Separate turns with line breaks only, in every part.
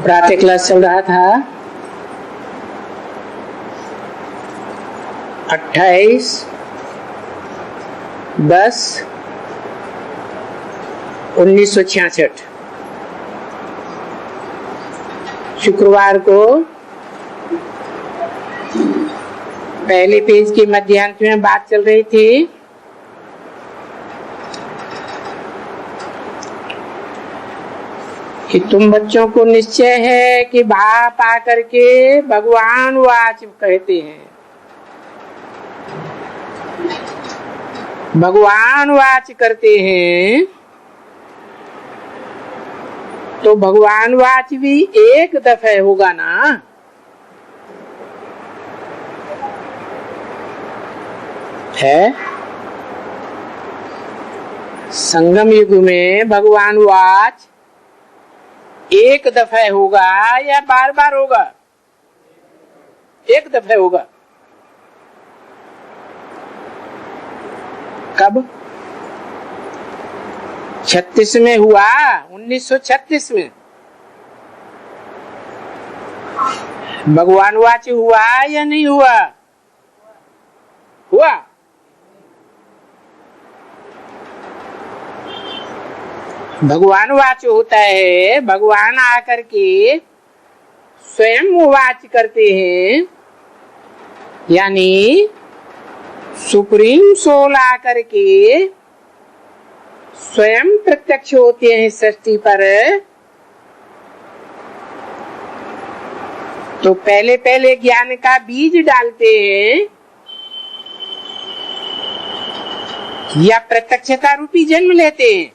प्रातः क्लास चल रहा था 28/10/1966 शुक्रवार को पहले पेज के मध्यांश में बात चल रही थी कि तुम बच्चों को निश्चय है कि बाप आकर के भगवान वाच कहते हैं। भगवान वाच करते हैं तो भगवान वाच भी एक दफे होगा ना। है संगम युग में भगवान वाच एक दफे होगा या बार बार होगा? एक दफे होगा। कब? 36 में हुआ, 1936 में भगवान वाच हुआ या नहीं हुआ? हुआ। भगवान वाच होता है, भगवान आकर के स्वयं वाच करते हैं, यानी सुप्रीम सोल आकर के स्वयं प्रत्यक्ष होते हैं सृष्टि पर। तो पहले पहले ज्ञान का बीज डालते हैं या प्रत्यक्षता रूपी जन्म लेते हैं?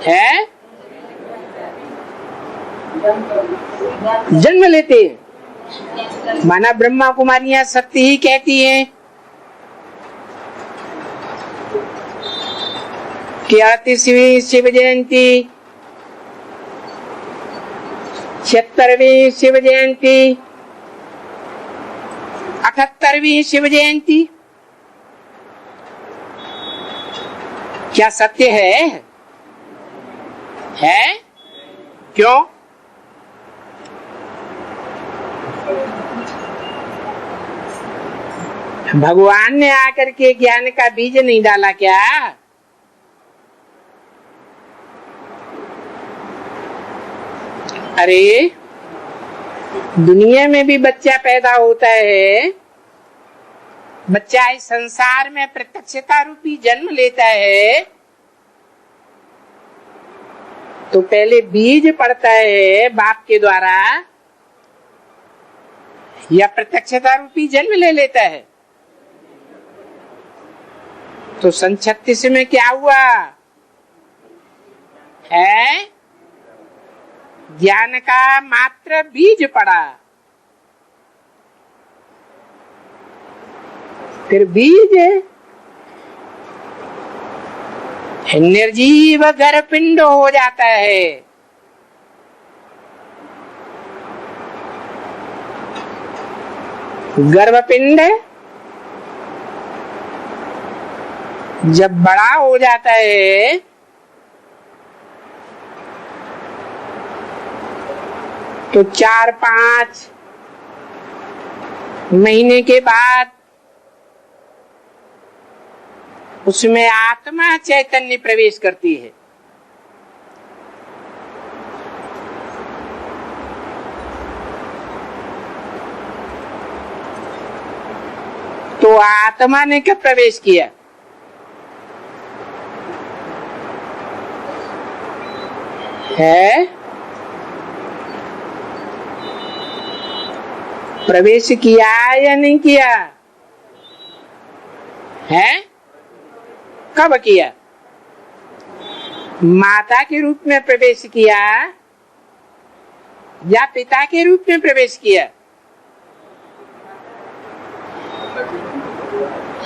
है जन्म लेते हैं। माना ब्रह्मा कुमारियां सत्य ही कहती हैं कि 38वीं शिव जयंती, 76वीं शिव जयंती, 78वीं शिव जयंती क्या सत्य है? है? क्यों? भगवान ने आकर के ज्ञान का बीज नहीं डाला क्या? अरे दुनिया में भी बच्चा पैदा होता है, बच्चा इस संसार में प्रत्यक्षता रूपी जन्म लेता है तो पहले बीज पड़ता है बाप के द्वारा या प्रत्यक्षता रूपी जन्म ले लेता है। तो सन 36 में क्या हुआ है? ज्ञान का मात्र बीज पड़ा। फिर बीज निर्जीव गर्भपिंड हो जाता है। गर्भपिंड जब बड़ा हो जाता है तो 4-5 महीने के बाद उसमें आत्मा चैतन्य प्रवेश करती है। तो आत्मा ने कब प्रवेश किया? है प्रवेश किया या नहीं किया? है कब किया? माता के रूप में प्रवेश किया या पिता के रूप में प्रवेश किया?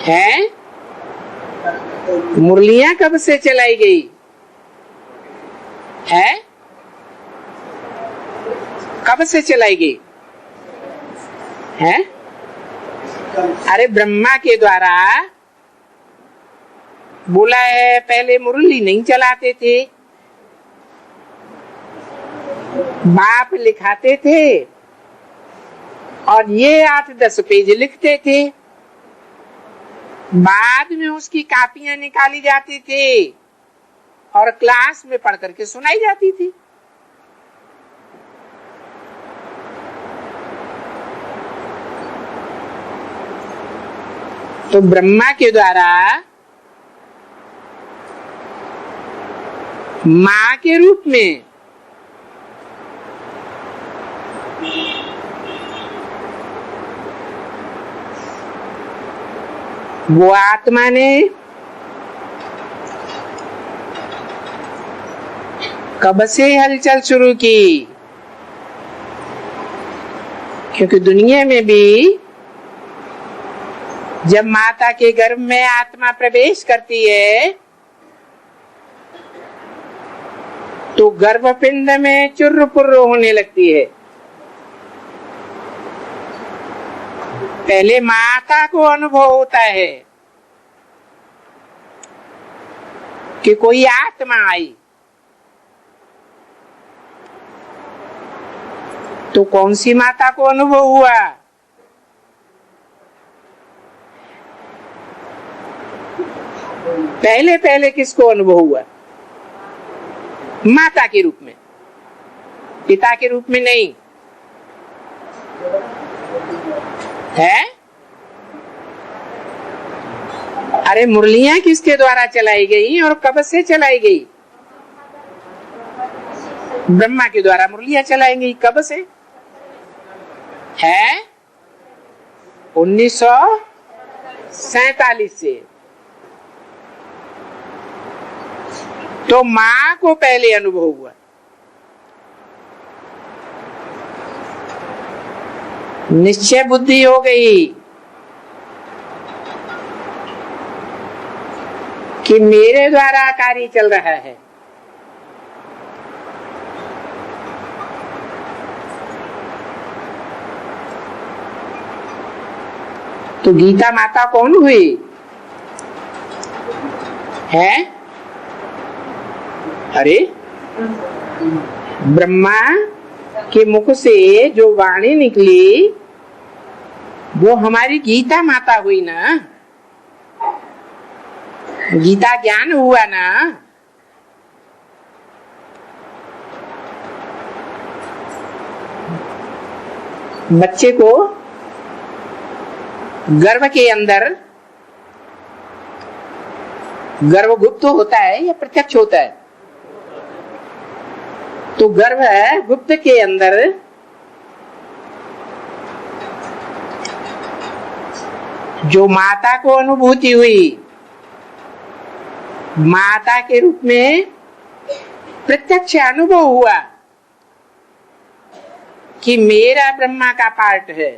है मुरलियां कब से चलाई गई? है कब से चलाई गई? है अरे ब्रह्मा के द्वारा बोला है पहले मुरली नहीं चलाते थे, बाप लिखाते थे और ये 8-10 पेज लिखते थे, बाद में उसकी कापियां निकाली जाती थी और क्लास में पढ़ करके सुनाई जाती थी। तो ब्रह्मा के द्वारा मां के रूप में वो आत्मा ने कब से हलचल शुरू की, क्योंकि दुनिया में भी जब माता के गर्भ में आत्मा प्रवेश करती है तो गर्भपिंड में चुर्र पुर्र होने लगती है। पहले माता को अनुभव होता है कि कोई आत्मा आई, तो कौन सी माता को अनुभव हुआ? पहले पहले किसको अनुभव हुआ? माता के रूप में, पिता के रूप में नहीं है। अरे मुरलियां किसके द्वारा चलाई गई और कब से चलाई गई? ब्रह्मा के द्वारा मुरलियां चलाई गई। कब से है? 1947 से। तो मां को पहले अनुभव हुआ। निश्चय बुद्धि हो गई कि मेरे द्वारा कार्य चल रहा है। तो गीता माता कौन हुई है? अरे ब्रह्मा के मुख से जो वाणी निकली वो हमारी गीता माता हुई ना। गीता ज्ञान हुआ ना। बच्चे को गर्भ के अंदर गर्भगुप्त होता है या प्रत्यक्ष होता है? तो गर्भ है गुप्त के अंदर जो माता को अनुभूति हुई, माता के रूप में प्रत्यक्ष अनुभव हुआ कि मेरा ब्रह्मा का पार्ट है।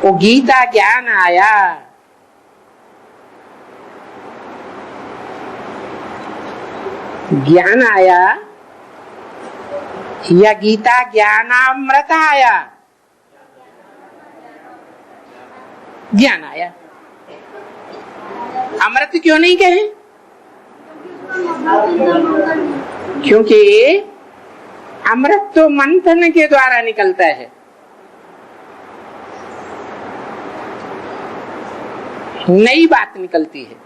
वो गीता ज्ञान आया। ज्ञान आया या गीता ज्ञानामृत आया? ज्ञान आया। अमृत क्यों नहीं कहे? क्योंकि अमृत तो मंथन के द्वारा निकलता है। नई बात निकलती है।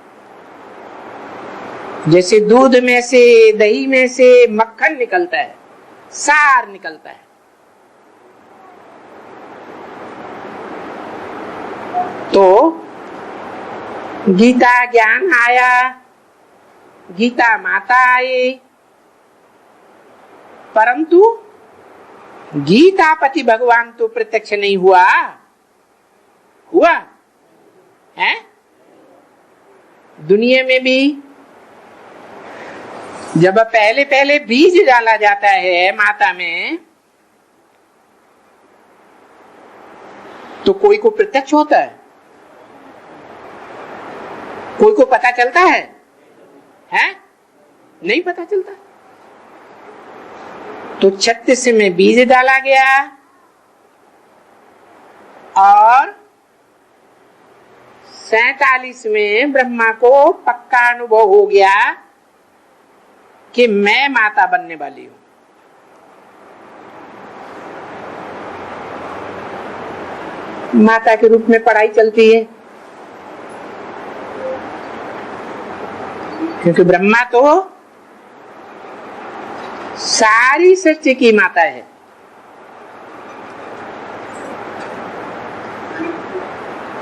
जैसे दूध में से, दही में से मक्खन निकलता है, सार निकलता है। तो गीता ज्ञान आया, गीता माता आई, परंतु गीतापति भगवान तो प्रत्यक्ष नहीं हुआ। हुआ है? दुनिया में भी जब पहले पहले बीज डाला जाता है माता में, तो कोई को प्रत्यक्ष होता है, कोई को पता चलता है? नहीं पता चलता। तो 36 में बीज डाला गया और 47 में ब्रह्मा को पक्का अनुभव हो गया कि मैं माता बनने वाली हूं। माता के रूप में पढ़ाई चलती है, क्योंकि ब्रह्मा तो सारी सृष्टि की माता है।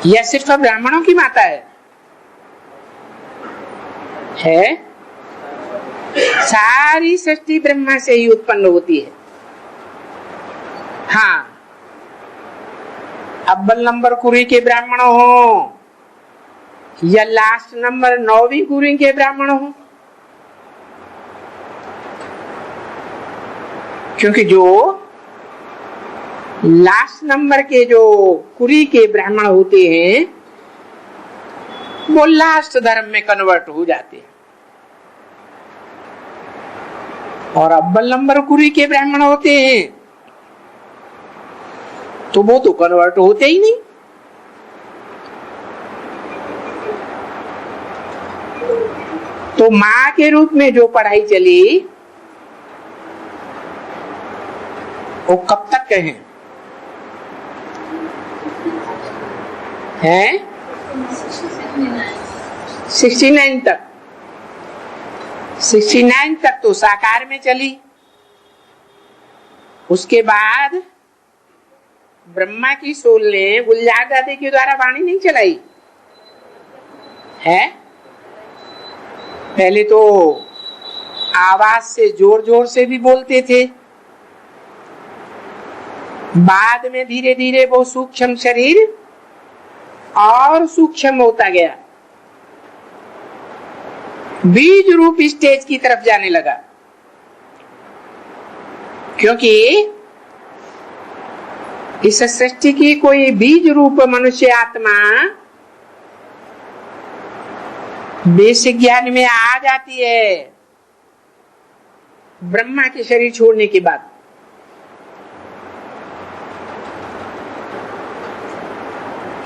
यह सिर्फ ब्राह्मणों की माता है? सारी सृष्टि ब्रह्मा से ही उत्पन्न होती है। हाँ, अव्वल नंबर कुरी के ब्राह्मण हो या लास्ट नंबर 9वीं कुरी के ब्राह्मण हो, क्योंकि जो लास्ट नंबर के जो कुरी के ब्राह्मण होते हैं वो लास्ट धर्म में कन्वर्ट हो जाते हैं, और अव्वल नंबर कुरी के ब्राह्मण होते हैं तो वो तो कन्वर्ट होते ही नहीं। तो मां के रूप में जो पढ़ाई चली वो कब तक कहें है? 69 तक। 69 तक तो साकार में चली। उसके बाद ब्रह्मा की सोल ने गुलजार दादी के द्वारा वाणी नहीं चलाई है। पहले तो आवाज से जोर जोर से भी बोलते थे, बाद में धीरे धीरे वो सूक्ष्म शरीर और सूक्ष्म होता गया, बीज रूप स्टेज की तरफ जाने लगा। क्योंकि इस सृष्टि की कोई बीज रूप मनुष्य आत्मा बेसिक ज्ञान में आ जाती है ब्रह्मा के शरीर छोड़ने के बाद।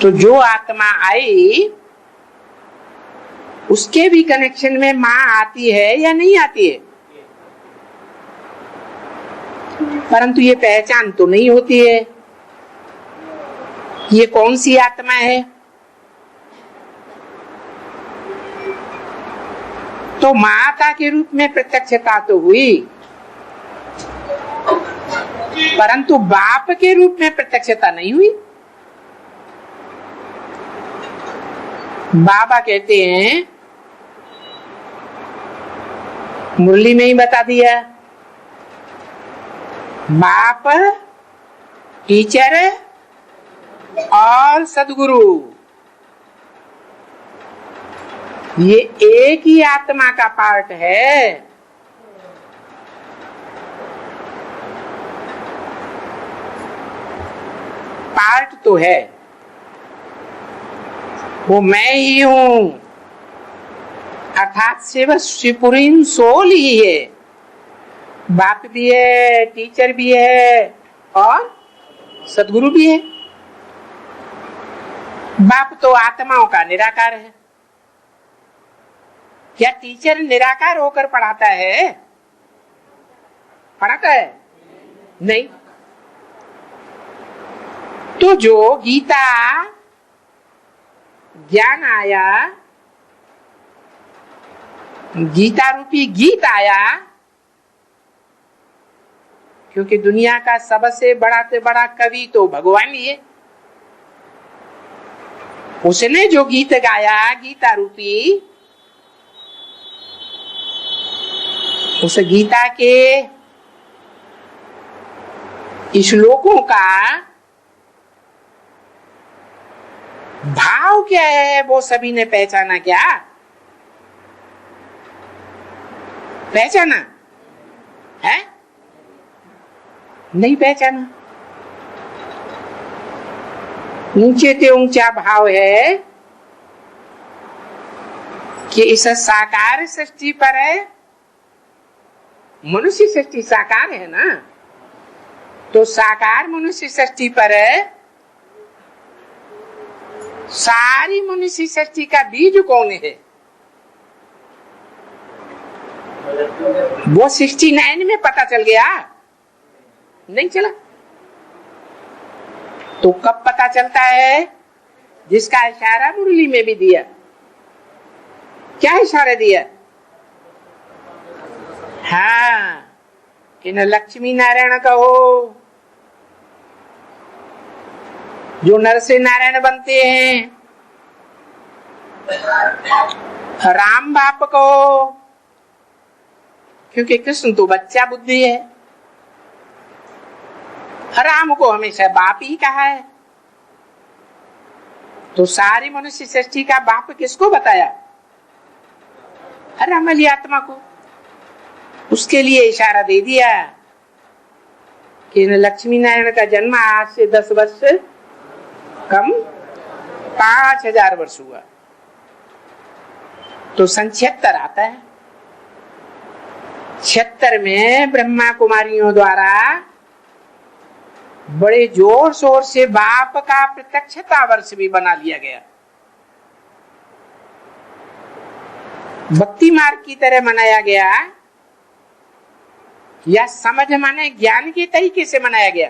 तो जो आत्मा आई उसके भी कनेक्शन में मां आती है या नहीं आती है, परंतु ये पहचान तो नहीं होती है ये कौन सी आत्मा है। तो माता के रूप में प्रत्यक्षता तो हुई, परंतु बाप के रूप में प्रत्यक्षता नहीं हुई। बाबा कहते हैं, मुरली में ही बता दिया, बाप, टीचर और सदगुरु ये एक ही आत्मा का पार्ट है। पार्ट तो है, वो मैं ही हूं, अर्थात शिवपुरीन सोल ही है। बाप भी है, टीचर भी है और सदगुरु भी है। बाप तो आत्माओं का निराकार है। क्या टीचर निराकार होकर पढ़ाता है? पढ़ाता है? नहीं। तो जो गीता ज्ञान आया, गीता रूपी गीत आया, क्योंकि दुनिया का सबसे बड़ा से बड़ा कवि तो भगवान ही है। उसने जो गीत गाया गीता रूपी, उस गीता के श्लोकों का भाव क्या है वो सभी ने पहचाना। क्या पहचाना है? नहीं पहचाना। ऊंचे से ऊंचा भाव है कि इस साकार सृष्टि पर है, मनुष्य सृष्टि साकार है ना, तो साकार मनुष्य सृष्टि पर है सारी मनुष्य सृष्टि का बीज कौन है? वो 69 में पता चल गया? नहीं चला। तो कब पता चलता है? जिसका इशारा मुरली में भी दिया। क्या इशारा दिया? हाँ, कि न लक्ष्मी नारायण कहो, जो नर से नारायण बनते हैं, राम बाप को, क्योंकि कृष्ण तो बच्चा बुद्धि है, राम को हमेशा बाप ही कहा है। तो सारी मनुष्य सृष्टि का बाप किसको बताया? राम वाली आत्मा को। उसके लिए इशारा दे दिया कि लक्ष्मी नारायण का जन्म आज से 10 वर्ष कम 5000 वर्ष हुआ। तो सन 76 आता है। 76 में ब्रह्मा कुमारियों द्वारा बड़े जोर शोर से बाप का प्रत्यक्षता वर्ष भी बना लिया गया। भक्ति मार्ग की तरह मनाया गया या समझ माने ज्ञान के तरीके से मनाया गया?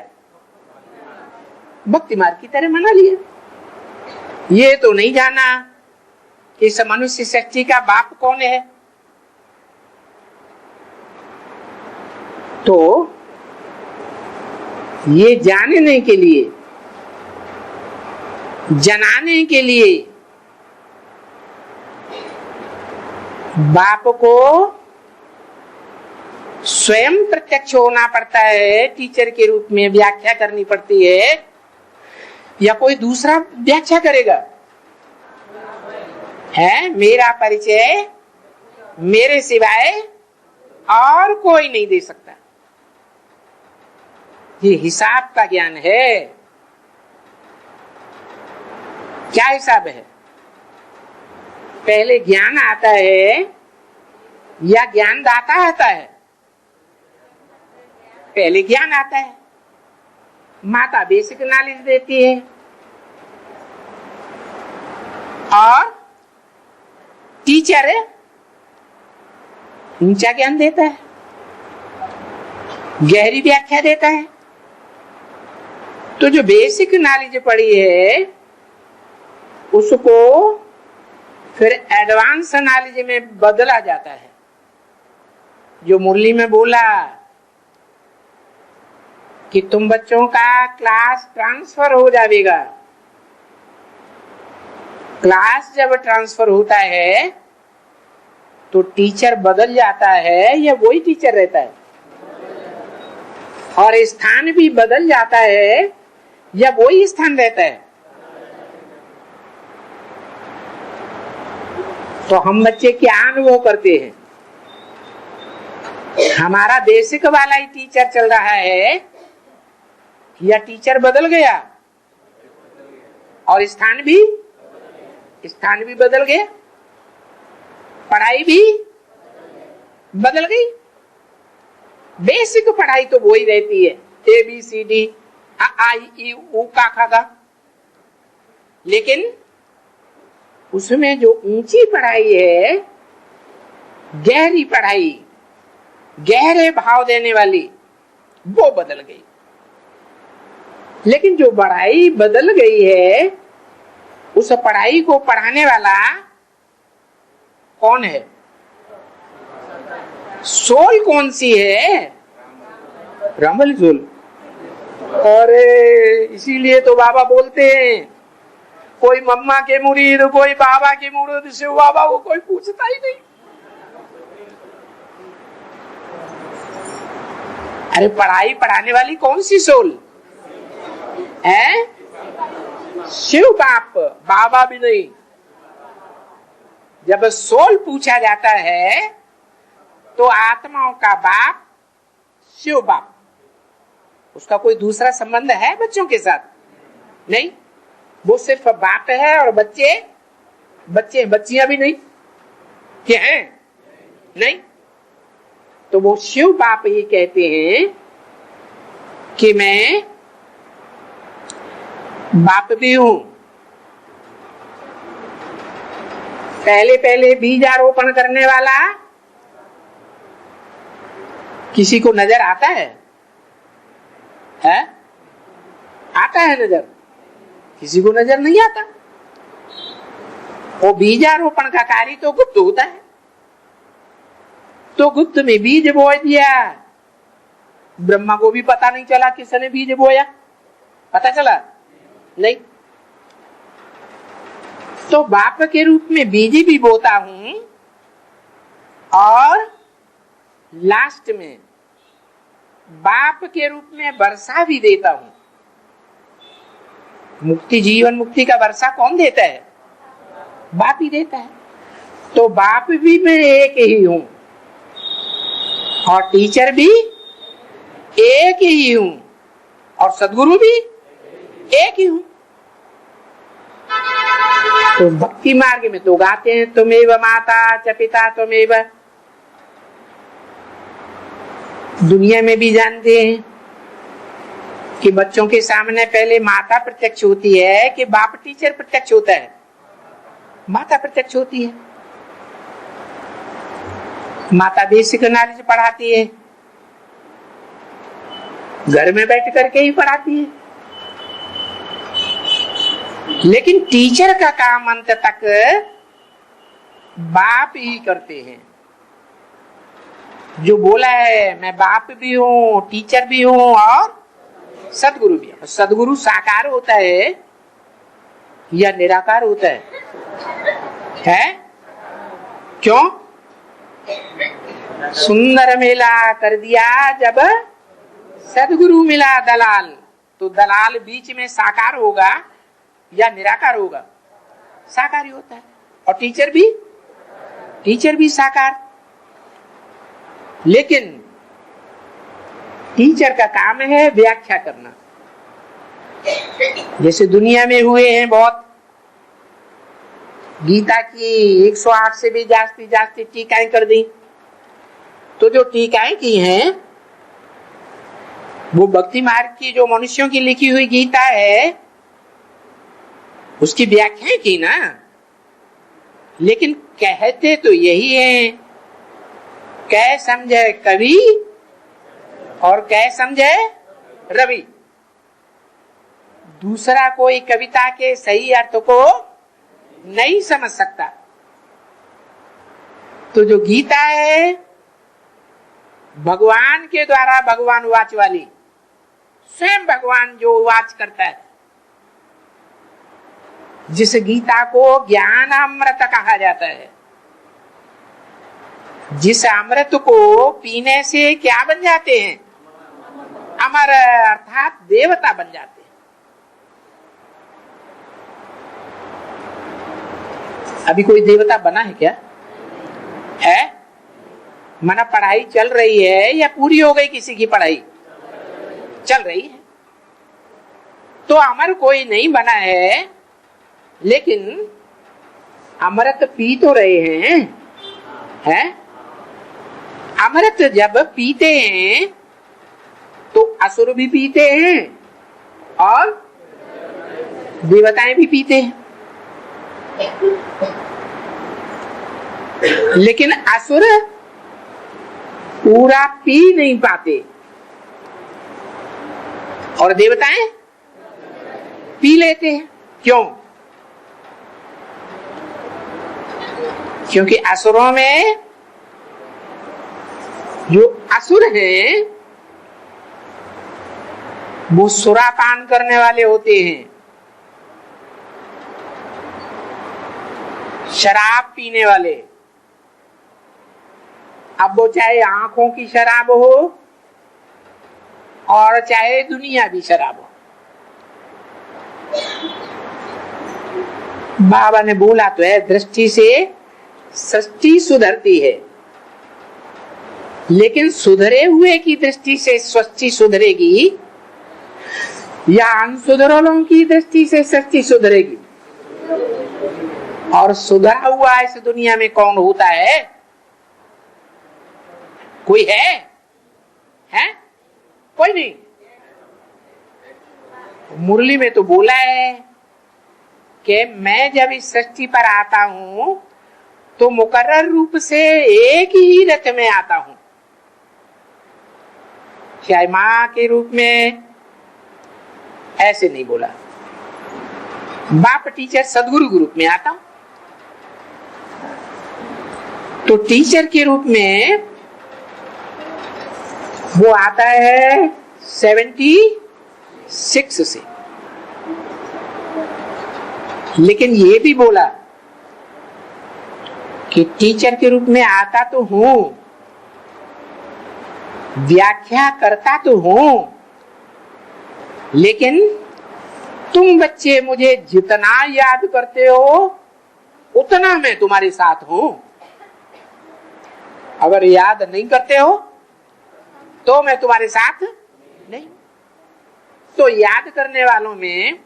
भक्ति मार्ग की तरह मना लिया। ये तो नहीं जाना कि इस मनुष्य सृष्टि का बाप कौन है। तो ये जानने के लिए, जनाने के लिए बाप को स्वयं प्रत्यक्ष होना पड़ता है, टीचर के रूप में व्याख्या करनी पड़ती है, या कोई दूसरा व्याख्या करेगा? है मेरा परिचय मेरे सिवाय और कोई नहीं दे सकता। ये हिसाब का ज्ञान है। क्या हिसाब है? पहले ज्ञान आता है या ज्ञान दाता आता है? पहले ज्ञान आता है। माता बेसिक नॉलेज देती है और टीचर ऊंचा ज्ञान देता है, गहरी व्याख्या देता है। तो जो बेसिक नॉलेज पड़ी है उसको फिर एडवांस नॉलेज में बदला जाता है। जो मुरली में बोला कि तुम बच्चों का क्लास ट्रांसफर हो जाएगा। क्लास जब ट्रांसफर होता है तो टीचर बदल जाता है या वही टीचर रहता है? और स्थान भी बदल जाता है या वही स्थान रहता है? तो हम बच्चे क्या अनुभव करते हैं? हमारा बेसिक वाला ही टीचर चल रहा है या टीचर बदल गया और स्थान भी बदल गया, पढ़ाई भी बदल गई। बेसिक पढ़ाई तो वही रहती है, ABCD AIE का, लेकिन उसमें जो ऊंची पढ़ाई है, गहरी पढ़ाई, गहरे भाव देने वाली, वो बदल गई। लेकिन जो पढ़ाई बदल गई है, उस पढ़ाई को पढ़ाने वाला कौन है? सोल कौन सी है? रामल सोल। और इसीलिए तो बाबा बोलते हैं, कोई मम्मा के मुरीद, कोई बाबा के मुरीद से बाबा को कोई पूछता ही नहीं। अरे पढ़ाई पढ़ाने वाली कौन सी सोल है? शिव बाप, बाबा भी नहीं। जब सोल पूछा जाता है तो आत्माओं का बाप शिव बाप। उसका कोई दूसरा संबंध है बच्चों के साथ? नहीं, वो सिर्फ बाप है और बच्चे बच्चियां भी नहीं। क्या है? नहीं। तो वो शिव बाप ये कहते हैं कि मैं बाप भी हूं पहले पहले बीजारोपण करने वाला किसी को नजर आता है? आता है नजर? किसी को नजर नहीं आता। वो बीजारोपण का कार्य तो गुप्त होता है, तो गुप्त में बीज बो दिया। ब्रह्मा को भी पता नहीं चला किसने बीज बोया, पता चला नहीं। तो बाप के रूप में बीज भी बोता हूं और लास्ट में बाप के रूप में वर्षा भी देता हूं। मुक्ति, जीवन मुक्ति का वर्षा कौन देता है? बाप ही देता है। तो बाप भी मैं एक ही हूं और टीचर भी एक ही हूं और सदगुरु भी एक ही हूं। तो भक्ति मार्ग में तो गाते हैं तुमेव माता च पिता तुमेव। दुनिया में भी जानते हैं कि बच्चों के सामने पहले माता प्रत्यक्ष होती है कि बाप टीचर प्रत्यक्ष होता है? माता प्रत्यक्ष होती है। माता बेसिक नॉलेज पढ़ाती है, घर में बैठ करके ही पढ़ाती है, लेकिन टीचर का काम अंत तक बाप ही करते हैं। जो बोला है मैं बाप भी हूं, टीचर भी हूं और सदगुरु भी हूं। सदगुरु साकार होता है या निराकार होता है? क्यों? सुंदर मेला कर दिया जब सदगुरु मिला दलाल। तो दलाल बीच में साकार होगा या निराकार होगा? साकार ही होता है। और टीचर भी साकार। लेकिन टीचर का काम है व्याख्या करना। जैसे दुनिया में हुए हैं बहुत, गीता की 108 से भी जास्ती टीकाएं कर दी। तो जो टीकाएं की हैं वो भक्ति मार्ग की जो मनुष्यों की लिखी हुई गीता है उसकी व्याख्याएं की ना। लेकिन कहते तो यही है, कै समझे कवि और कै समझे रवि। दूसरा कोई कविता के सही अर्थ को नहीं समझ सकता। तो जो गीता है भगवान के द्वारा भगवान वाच वाली, स्वयं भगवान जो वाच करता है, जिस गीता को ज्ञान अमृत कहा जाता है। जिस अमृत को पीने से क्या बन जाते हैं? अमर, अर्थात देवता बन जाते हैं। अभी कोई देवता बना है क्या? है? माना पढ़ाई चल रही है या पूरी हो गई? किसी की पढ़ाई चल रही है तो अमर कोई नहीं बना है, लेकिन अमृत पी तो रहे हैं? अमृत जब पीते हैं तो असुर भी पीते हैं और देवताएं भी पीते हैं। लेकिन असुर पूरा पी नहीं पाते और देवताएं पी लेते हैं। क्यों? क्योंकि असुरों में जो असुर हैं वो सुरापान करने वाले होते हैं, शराब पीने वाले। अब वो चाहे आंखों की शराब हो और चाहे दुनिया की शराब हो। बाबा ने बोला तो है, दृष्टि से सृष्टि सुधरती है, लेकिन सुधरे हुए की दृष्टि से सृष्टि सुधरेगी या अनसुधरों की दृष्टि से सृष्टि सुधरेगी? और सुधरा हुआ इस दुनिया में कौन होता है? कोई है? कोई नहीं। मुरली में तो बोला है कि मैं जब इस सृष्टि पर आता हूं तो मुकर्रर रूप से एक ही रथ में आता हूं, चाहे मां के रूप में, ऐसे नहीं बोला। बाप टीचर सदगुरु के रूप में आता हूं, तो टीचर के रूप में वो आता है 76 से। लेकिन ये भी बोला कि टीचर के रूप में आता तो हूं, व्याख्या करता तो हूं, लेकिन तुम बच्चे मुझे जितना याद करते हो उतना मैं तुम्हारे साथ हूं। अगर याद नहीं करते हो तो मैं तुम्हारे साथ नहीं। तो याद करने वालों में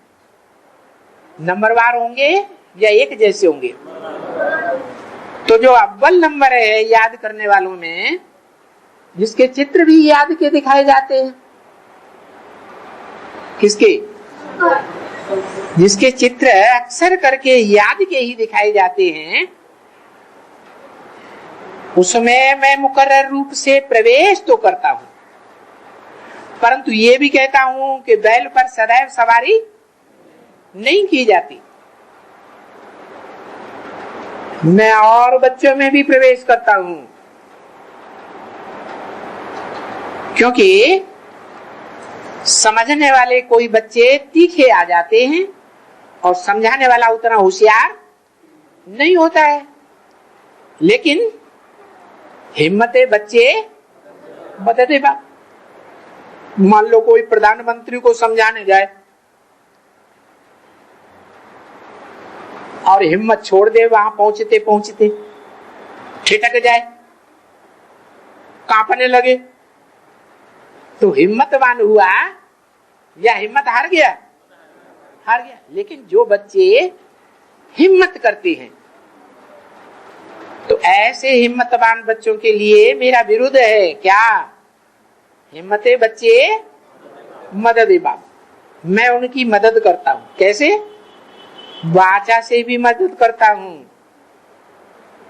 नंबरवार होंगे या एक जैसे होंगे? तो जो अव्वल नंबर है याद करने वालों में, जिसके चित्र भी याद के दिखाए जाते हैं, किसके? जिसके चित्र अक्सर करके याद के ही दिखाए जाते हैं, उसमें मैं मुकर्रर रूप से प्रवेश तो करता हूं, परंतु ये भी कहता हूं कि बैल पर सदैव सवारी नहीं की जाती। मैं और बच्चों में भी प्रवेश करता हूं, क्योंकि समझने वाले कोई बच्चे तीखे आ जाते हैं और समझाने वाला उतना होशियार नहीं होता है। लेकिन हिम्मते बच्चे बदते बा। मान लो कोई प्रधानमंत्री को समझाने जाए और हिम्मत छोड़ दे, वहां पहुंचते पहुंचते ठिठक जाए, कांपने लगे, तो हिम्मतवान हुआ या हिम्मत हार गया? हार गया। लेकिन जो बच्चे हिम्मत करते हैं, तो ऐसे हिम्मतवान बच्चों के लिए मेरा विरुद्ध है क्या? हिम्मते बच्चे मदद बाप, मैं उनकी मदद करता हूं। कैसे? वाचा से भी मदद करता हूं,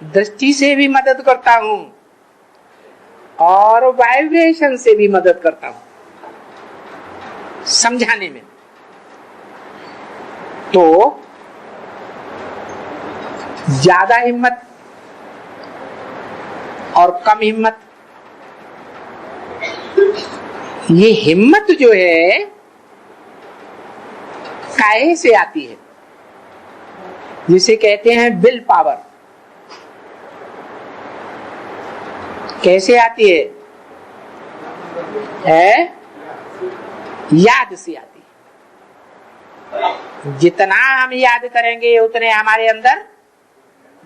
दृष्टि से भी मदद करता हूं, और वाइब्रेशन से भी मदद करता हूं समझाने में। तो ज्यादा हिम्मत और कम हिम्मत, ये हिम्मत जो है काहे से आती है? जिसे कहते हैं विल पावर। कैसे आती है? याद से आती है। जितना हम याद करेंगे उतने हमारे अंदर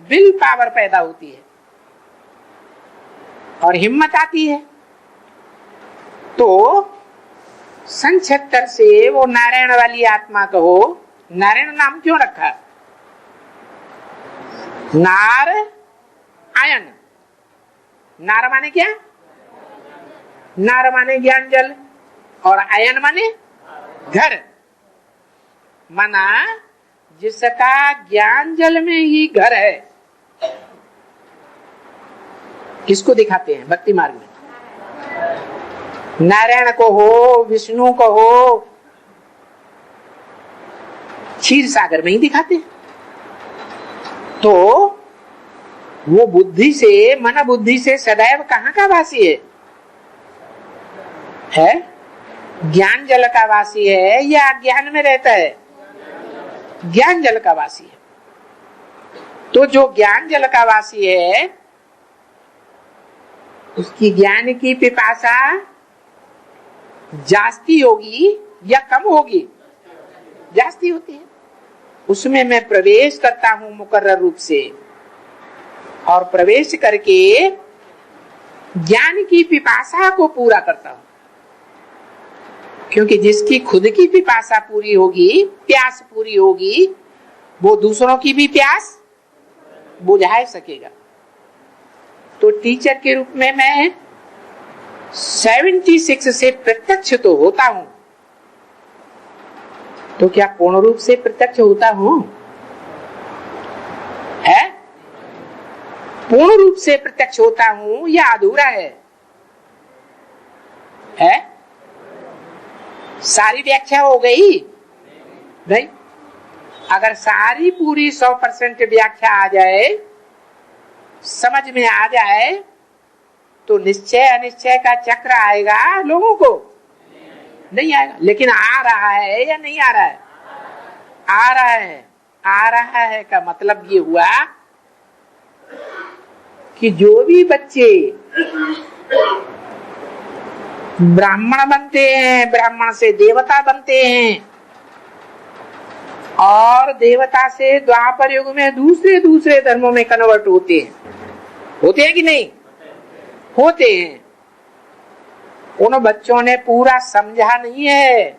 विल पावर पैदा होती है और हिम्मत आती है। तो सन 76 से वो नारायण वाली आत्मा कहो, नारायण नाम क्यों रखा? नार आयन। नार माने क्या? नार माने ज्ञान जल, और आयन माने घर। माना जिसका ज्ञान जल में ही घर है। किसको दिखाते हैं भक्ति मार्ग में? नारायण को हो, विष्णु को हो, क्षीर सागर में ही दिखाते हैं। तो वो बुद्धि से, मन बुद्धि से सदैव कहां का वासी है? ज्ञान जल का वासी है या ज्ञान में रहता है? ज्ञान जल का वासी है। तो जो ज्ञान जल का वासी है, उसकी ज्ञान की पिपासा जास्ती होगी या कम होगी? जास्ती होती है। उसमें मैं प्रवेश करता हूं मुकर्रर रूप से, और प्रवेश करके ज्ञान की पिपासा को पूरा करता हूं। क्योंकि जिसकी खुद की पिपासा पूरी होगी, प्यास पूरी होगी, वो दूसरों की भी प्यास बुझा सकेगा। तो टीचर के रूप में मैं 76 से प्रत्यक्ष तो होता हूं, तो क्या पूर्ण रूप से प्रत्यक्ष होता हूं? है? पूर्ण रूप से प्रत्यक्ष होता हूं या अधूरा है? सारी व्याख्या हो गई नहीं? अगर सारी पूरी 100% व्याख्या आ जाए, समझ में आ जाए, तो निश्चय अनिश्चय का चक्र आएगा लोगों को? नहीं आएगा। लेकिन आ रहा है या नहीं आ रहा है? आ रहा है। आ रहा है का मतलब ये हुआ कि जो भी बच्चे ब्राह्मण बनते हैं, ब्राह्मण से देवता बनते हैं, और देवता से द्वापर युग में दूसरे दूसरे धर्मों में कन्वर्ट होते हैं कि नहीं? होते हैं। उन बच्चों ने पूरा समझा नहीं है।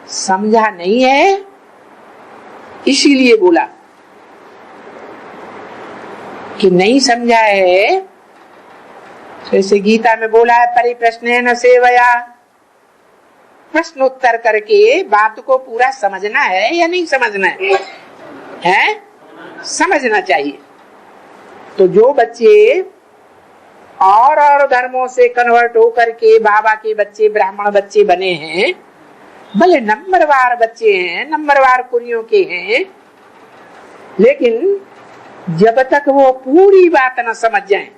समझा नहीं है इसीलिए बोला कि नहीं समझा है। जैसे गीता में बोला है, परिप्रश्नेन सेवया, प्रश्न उत्तर करके बात को पूरा समझना है या नहीं समझना है? समझना चाहिए। तो जो बच्चे और धर्मों से कन्वर्ट होकर के बाबा के बच्चे, ब्राह्मण बच्चे बने हैं, भले नंबरवार बच्चे हैं, नंबरवार कुरियों के हैं, लेकिन जब तक वो पूरी बात न समझ जाएं,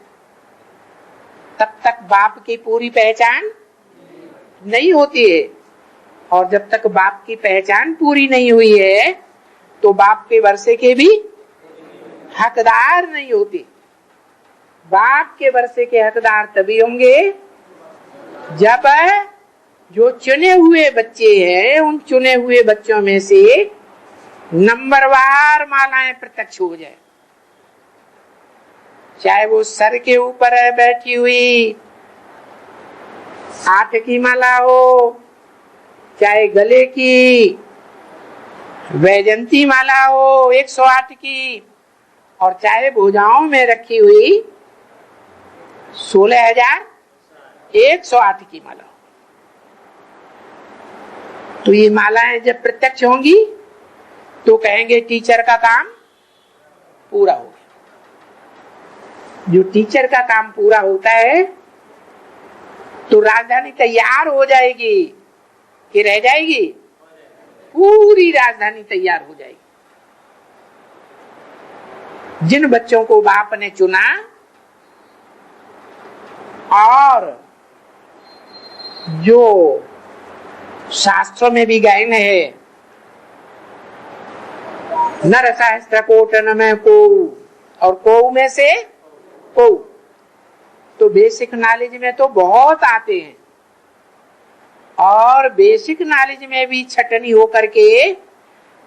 तब तक बाप की पूरी पहचान नहीं होती है। और जब तक बाप की पहचान पूरी नहीं हुई है, तो बाप के वर्षे के भी हकदार नहीं होते। बाप के वर्षे के हकदार तभी होंगे जब जो चुने हुए बच्चे हैं, उन चुने हुए बच्चों में से नंबरवार मालाएं प्रत्यक्ष हो जाए। चाहे वो सर के ऊपर है बैठी हुई 8 की माला हो, चाहे गले की वैजंती माला हो 108 की, और चाहे भुजाओं में रखी हुई 16,108 की माला। तो ये मालाएं जब प्रत्यक्ष होंगी तो कहेंगे टीचर का काम पूरा हो गया। जो टीचर का काम पूरा होता है तो राजधानी तैयार हो जाएगी कि रह जाएगी? पूरी राजधानी तैयार हो जाएगी। जिन बच्चों को बाप ने चुना और जो शास्त्रों में भी गायन है, नर सहस्त्र कोटन में को, और को में से को, तो बेसिक नॉलेज में तो बहुत आते हैं, और बेसिक नॉलेज में भी छटनी होकर के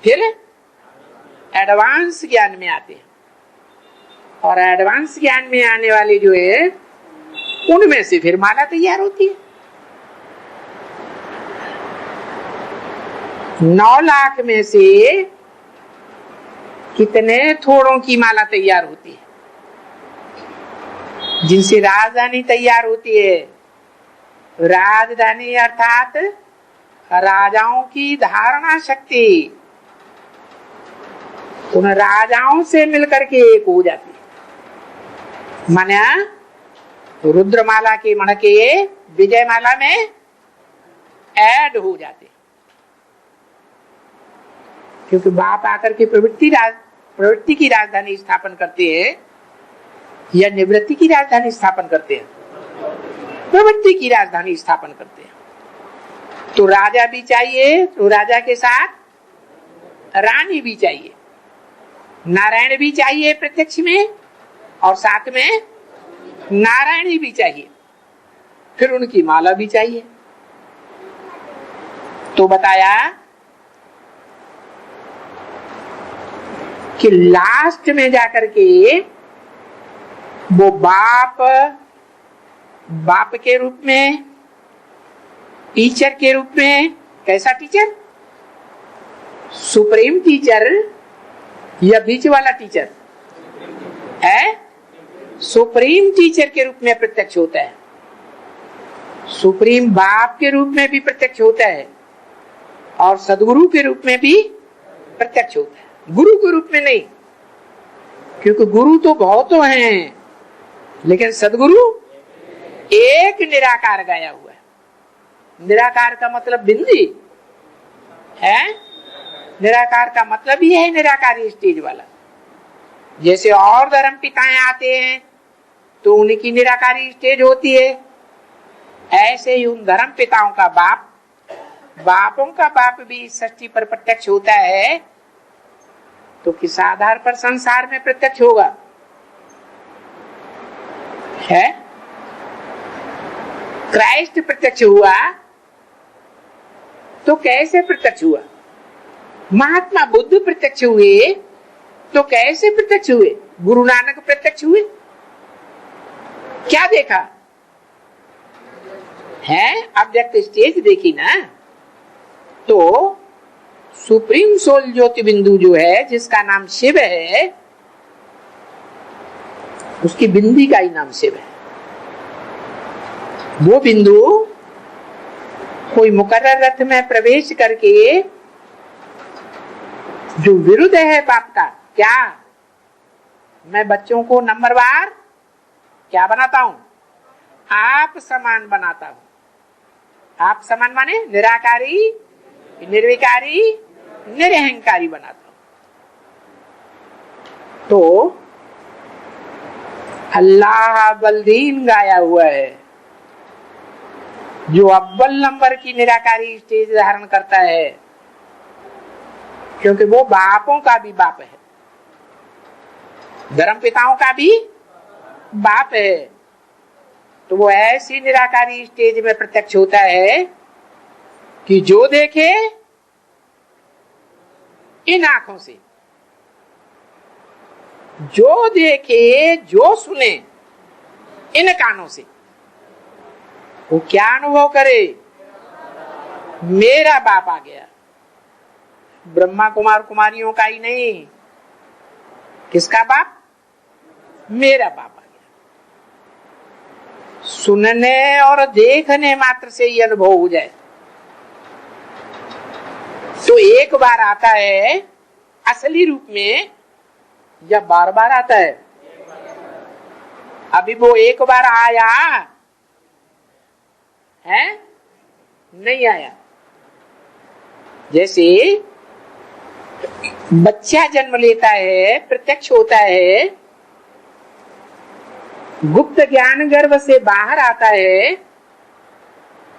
फिर एडवांस ज्ञान में आते हैं। और एडवांस ज्ञान में आने वाली जो है, उनमें से फिर माला तैयार होती है। 9 लाख में से कितने थोड़ों की माला तैयार होती है, जिनसे राजधानी तैयार होती है। राजधानी अर्थात राजाओं की धारणा शक्ति उन राजाओं से मिलकर के एक हो जाती है। माने रुद्रमाला के मणके विजय माला में ऐड हो जाते, क्योंकि बाप आकर के प्रवृत्ति की राजधानी स्थापन करते हैं या निवृत्ति की राजधानी स्थापन करते हैं? प्रवृत्ति की राजधानी स्थापन करते हैं। तो राजा भी चाहिए, तो राजा के साथ रानी भी चाहिए, नारायण भी चाहिए प्रत्यक्ष में, और साथ में नारायणी भी चाहिए, फिर उनकी माला भी चाहिए। तो बताया कि लास्ट में जाकर के वो बाप के रूप में, टीचर के रूप में, कैसा टीचर? सुप्रीम टीचर या बीच वाला टीचर है? सुप्रीम टीचर के रूप में प्रत्यक्ष होता है। सुप्रीम बाप के रूप में भी प्रत्यक्ष होता है, और सदगुरु के रूप में भी प्रत्यक्ष होता है, गुरु के रूप में नहीं। क्योंकि गुरु तो बहुतों हैं, लेकिन सदगुरु एक निराकार गाया हुआ है। निराकार का मतलब बिंदी है, निराकार का मतलब ये है निराकारी स्टेज वाला। जैसे और धर्म पिताएं आते हैं तो उनकी निराकारी स्टेज होती है, ऐसे ही उन धर्म पिताओं का बाप, बापों का बाप भी सृष्टि पर प्रत्यक्ष होता है। तो किस आधार पर संसार में प्रत्यक्ष होगा? है क्राइस्ट प्रत्यक्ष हुआ तो कैसे प्रत्यक्ष हुआ? महात्मा बुद्ध प्रत्यक्ष हुए तो कैसे प्रत्यक्ष हुए? गुरु नानक प्रत्यक्ष हुए, क्या देखा है? अव्यक्त स्टेज देखी ना। तो सुप्रीम सोल ज्योति बिंदु जो है, जिसका नाम शिव है, उसकी बिंदी का ही नाम शिव है। वो बिंदु कोई मुकर्रर रथ में प्रवेश करके जो विरुद्ध है पाप का, क्या मैं बच्चों को नंबरवार क्या बनाता हूं? आप समान बनाता हूं। आप समान माने निराकारी, निर्विकारी, निरहंकारी बनाता हूं। तो अल्लाह बलदीन गाया हुआ है, जो अव्वल नंबर की निराकारी स्टेज धारण करता है, क्योंकि वो बापों का भी बाप है, धर्म पिताओं का भी बाप है। तो वो ऐसी निराकारी स्टेज में प्रत्यक्ष होता है कि जो देखे इन आंखों से, जो देखे, जो सुने इन कानों से, वो क्या अनुभव करे? मेरा बाप आ गया। ब्रह्मा कुमार कुमारियों का ही नहीं, किसका बाप? मेरा बाप आ गया। सुनने और देखने मात्र से ही अनुभव हो जाए तो एक बार आता है असली रूप में, या बार बार आता है? अभी वो एक बार आया है, नहीं आया। जैसे बच्चा जन्म लेता है, प्रत्यक्ष होता है, गुप्त ज्ञान गर्भ से बाहर आता है,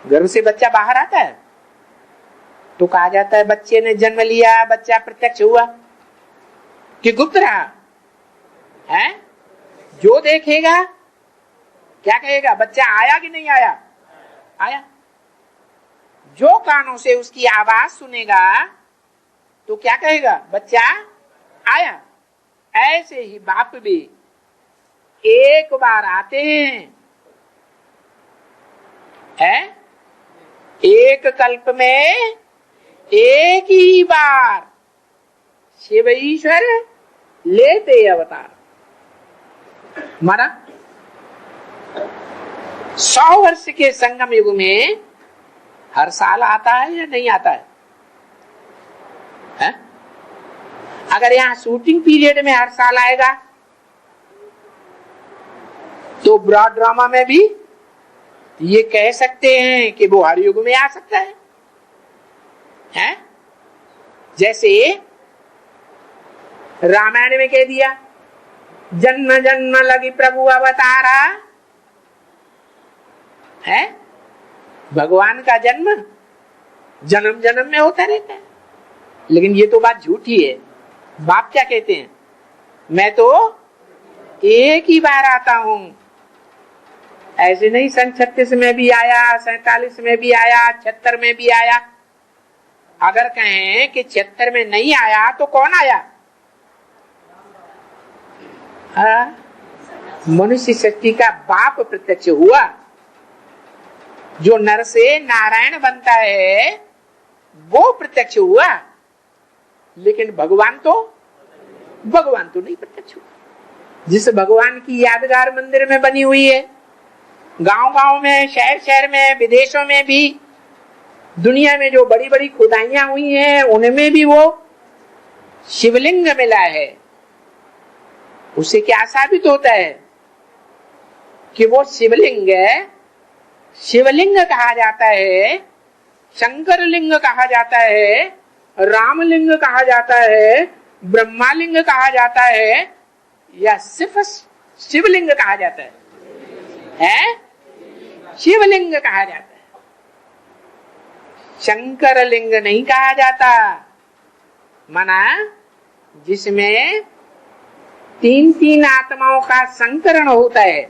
गर्भ से बच्चा बाहर आता है तो कहा जाता है बच्चे ने जन्म लिया, बच्चा प्रत्यक्ष हुआ कि गुप्त रहा है? जो देखेगा क्या कहेगा? बच्चा आया कि नहीं आया? आया। जो कानों से उसकी आवाज सुनेगा तो क्या कहेगा? बच्चा आया। ऐसे ही बाप भी एक बार आते हैं, एक कल्प में एक ही बार शिव ईश्वर लेते अवतार। माना 100 वर्ष के संगम युग में हर साल आता है या नहीं आता है? अगर यहाँ शूटिंग पीरियड में हर साल आएगा तो ब्रॉड ड्रामा में भी ये कह सकते हैं कि वो हर युग में आ सकता है? जैसे रामायण में कह दिया जन्म जन्म लगी प्रभु अवतारा है। भगवान का जन्म जन्म जन्म में होता रहता है, लेकिन ये तो बात झूठी है। बाप क्या कहते हैं? मैं तो एक ही बार आता हूं। ऐसे नहीं सन 36 में भी आया, 47 में भी आया, 76 में भी आया। अगर कहें कि 76 में नहीं आया तो कौन आया? मनुष्य सृष्टि का बाप प्रत्यक्ष हुआ। जो नर से नारायण बनता है वो प्रत्यक्ष हुआ, लेकिन भगवान तो नहीं प्रत्यक्ष हुआ। जिस भगवान की यादगार मंदिर में बनी हुई है, गांव गांव में, शहर शहर में, विदेशों में भी, दुनिया में जो बड़ी बड़ी खुदाइयां हुई हैं उनमें भी वो शिवलिंग मिला है। उससे क्या साबित होता है कि वो शिवलिंग शिवलिंग कहा जाता है, शंकर लिंग कहा जाता है, रामलिंग कहा जाता है, ब्रह्मालिंग कहा जाता है, या सिर्फ शिवलिंग कहा जाता है? शिवलिंग कहा जाता है, शंकर लिंग नहीं कहा जाता। माना जिसमें 3 आत्माओं का संकरण होता है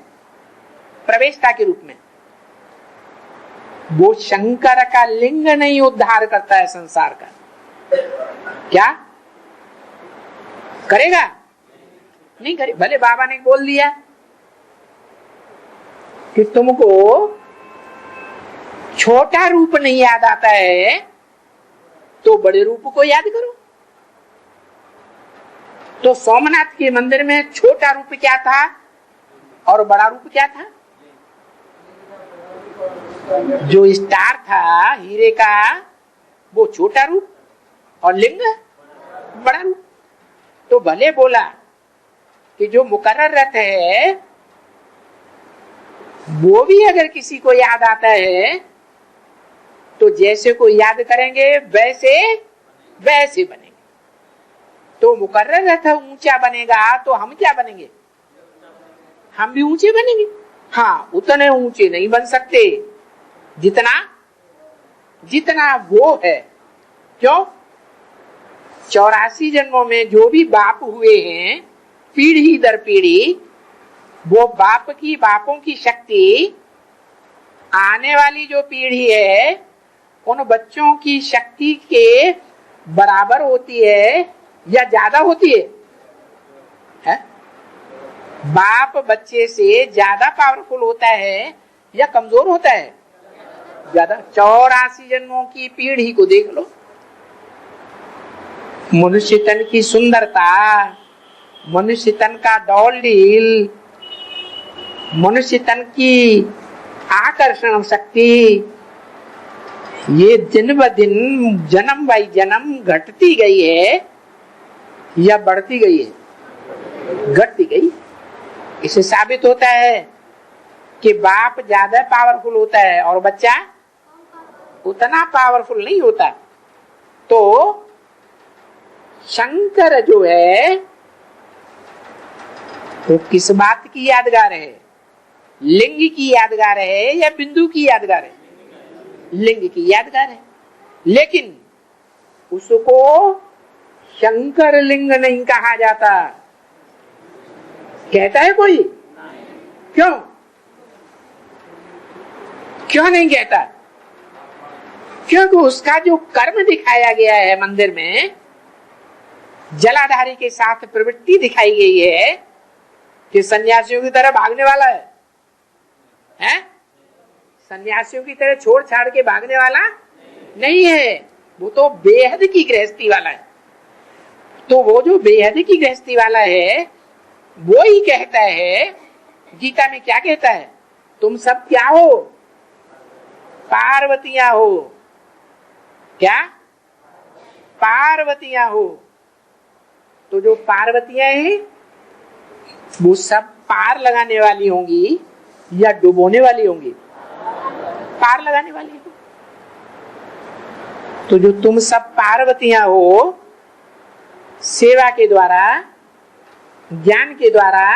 प्रवेशता के रूप में, वो शंकर का लिंग नहीं उद्धार करता है संसार का। क्या करेगा? नहीं करे। भले बाबा ने बोल दिया कि तुमको छोटा रूप नहीं याद आता है तो बड़े रूप को याद करो। तो सोमनाथ के मंदिर में छोटा रूप क्या था और बड़ा रूप क्या था? जो स्टार था हीरे का वो छोटा रूप और लिंग बड़ा रूप। तो भले बोला कि जो मुकर्रर रथ है वो भी अगर किसी को याद आता है तो जैसे को याद करेंगे वैसे वैसे बनेंगे। तो मुकर्रर रथ ऊंचा बनेगा तो हम क्या बनेंगे? हम भी ऊंचे बनेंगे। हाँ, उतने ऊंचे नहीं बन सकते जितना जितना वो है। क्यों? 84 जन्मों में जो भी बाप हुए हैं पीढ़ी दर पीढ़ी, वो बापों की शक्ति आने वाली जो पीढ़ी है उन बच्चों की शक्ति के बराबर होती है या ज्यादा होती है? बाप बच्चे से ज्यादा पावरफुल होता है या कमजोर होता है? ज्यादा। 84 जन्मों की पीढ़ी को देख लो। मनुष्य तन की सुंदरता, मनुष्य तन का डॉल डील, मनुष्य तन की आकर्षण शक्ति, ये दिन ब दिन जन्म बाई जन्म घटती गई है या बढ़ती गई है? घटती गई। इसे साबित होता है कि बाप ज्यादा पावरफुल होता है और बच्चा उतना पावरफुल नहीं होता। तो शंकर जो है वो किस बात की यादगार है? लिंग की यादगार है या बिंदु की यादगार है? लिंग की यादगार है। लेकिन उसको शंकर लिंग नहीं कहा जाता। कहता है कोई? क्यों? क्यों नहीं कहता? क्योंकि उसका जो कर्म दिखाया गया है मंदिर में, जलाधारी के साथ प्रवृत्ति दिखाई गई है कि सन्यासियों की तरह भागने वाला है? सन्यासियों की तरह छोड़ छाड़ के भागने वाला नहीं है। वो तो बेहद की गृहस्थी वाला है। तो वो जो बेहद की गृहस्थी वाला है वो ही कहता है, गीता में क्या कहता है? तुम सब क्या हो? पार्वतियां हो। क्या? पार्वतियां हो। तो जो पार्वतियां हैं वो सब पार लगाने वाली होंगी या डुबोने वाली होंगी? पार लगाने वाली हो। तो जो तुम सब पार्वतियां हो, सेवा के द्वारा, ज्ञान के द्वारा,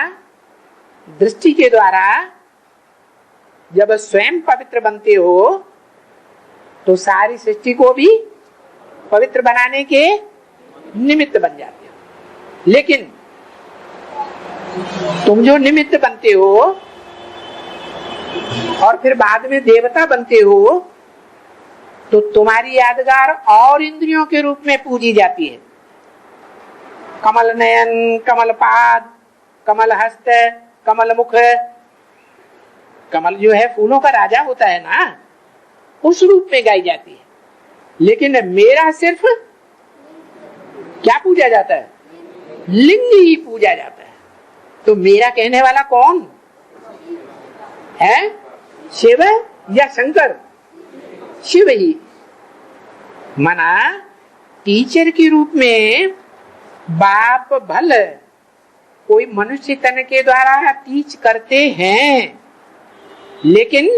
दृष्टि के द्वारा जब स्वयं पवित्र बनते हो तो सारी सृष्टि को भी पवित्र बनाने के निमित्त बन जाते हो। लेकिन तुम जो निमित्त बनते हो और फिर बाद में देवता बनते हो तो तुम्हारी यादगार और इंद्रियों के रूप में पूजी जाती है। कमल नयन, कमल पाद, कमल हस्त, कमल मुख। कमल जो है फूलों का राजा होता है ना, उस रूप में गाई जाती है। लेकिन मेरा सिर्फ क्या पूजा जाता है? लिंग ही पूजा जाता है। तो मेरा कहने वाला कौन है? शिव या शंकर? शिव ही। माना टीचर के रूप में बाप भल कोई मनुष्य तन के द्वारा टीच करते हैं, लेकिन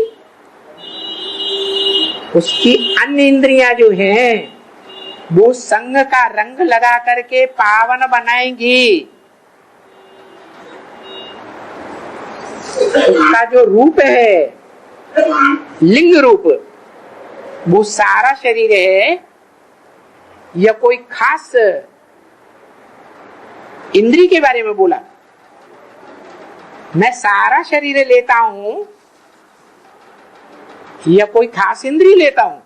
उसकी अन्य इंद्रियां जो हैं वो संग का रंग लगा करके पावन बनाएंगी। उसका जो रूप है, लिंग रूप, वो सारा शरीर है या कोई खास इंद्री के बारे में बोला? मैं सारा शरीर लेता हूं या कोई खास इंद्री लेता हूं?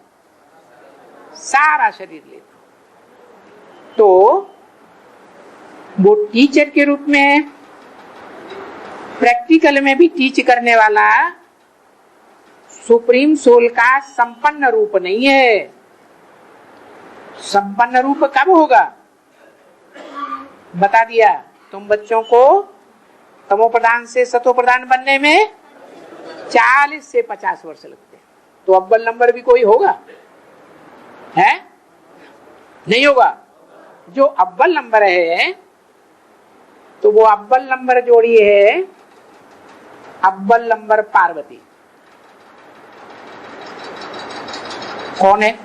सारा शरीर लेता हूं। तो वो टीचर के रूप में, प्रैक्टिकल में भी टीच करने वाला सुप्रीम सोल का संपन्न रूप नहीं है। संपन्न रूप कब होगा? बता दिया तुम बच्चों को तमो प्रधान से सतो प्रधान बनने में 40 से 50 वर्ष लगते हैं। तो अव्वल नंबर भी कोई होगा? है? नहीं होगा। जो अव्वल नंबर है, तो वो अव्वल नंबर जोड़ी है अव्वल नंबर पार्वती। कौन है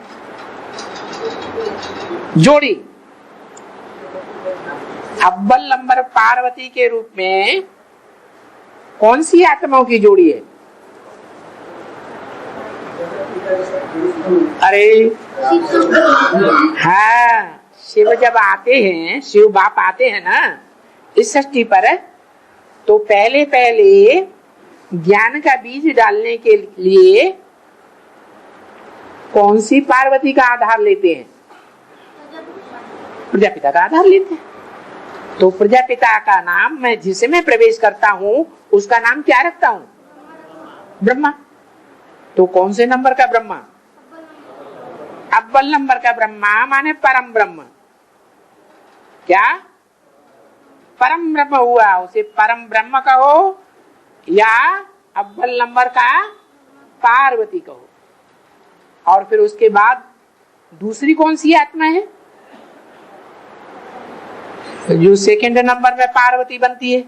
जोड़ी? अव्वल नंबर पार्वती के रूप में कौन सी आत्माओं की जोड़ी है? अरे हाँ, शिव जब आते हैं, शिव बाप आते हैं ना इस सृष्टि पर, तो पहले पहले ज्ञान का बीज डालने के लिए कौन सी पार्वती का आधार लेते हैं? प्रजापिता का आधार लेते हैं। तो प्रजापिता का नाम, मैं जिसमें प्रवेश करता हूं उसका नाम क्या रखता हूं? ब्रह्मा। तो कौन से नंबर का ब्रह्मा? अव्वल नंबर का ब्रह्मा, माने परम ब्रह्म। क्या परम ब्रह्म हुआ? उसे परम ब्रह्म कहो या अव्वल नंबर का पार्वती कहो। और फिर उसके बाद दूसरी कौन सी आत्मा है जो सेकंड नंबर में पार्वती बनती है?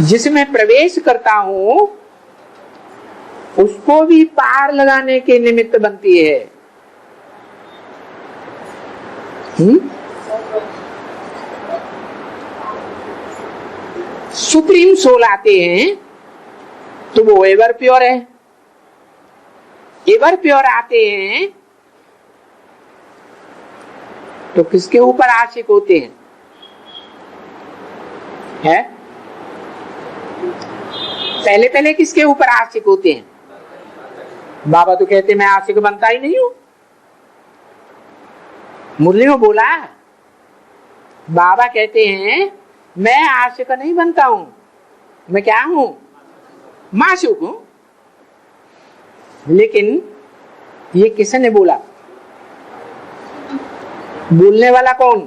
जिसमें प्रवेश करता हूं उसको भी पार लगाने के निमित्त बनती है। सुप्रीम सोल आते हैं तो वो एवर प्योर है। एवर प्योर आते हैं तो किसके ऊपर आशिक होते हैं? है? पहले पहले किसके ऊपर आशिक होते हैं? बाबा तो कहते मैं आशिक बनता ही नहीं हूं। मुरली में बोला, बाबा कहते हैं मैं आशिक नहीं बनता हूं, मैं क्या हूं? माशूक हूं। लेकिन ये किसने बोला? बोलने वाला कौन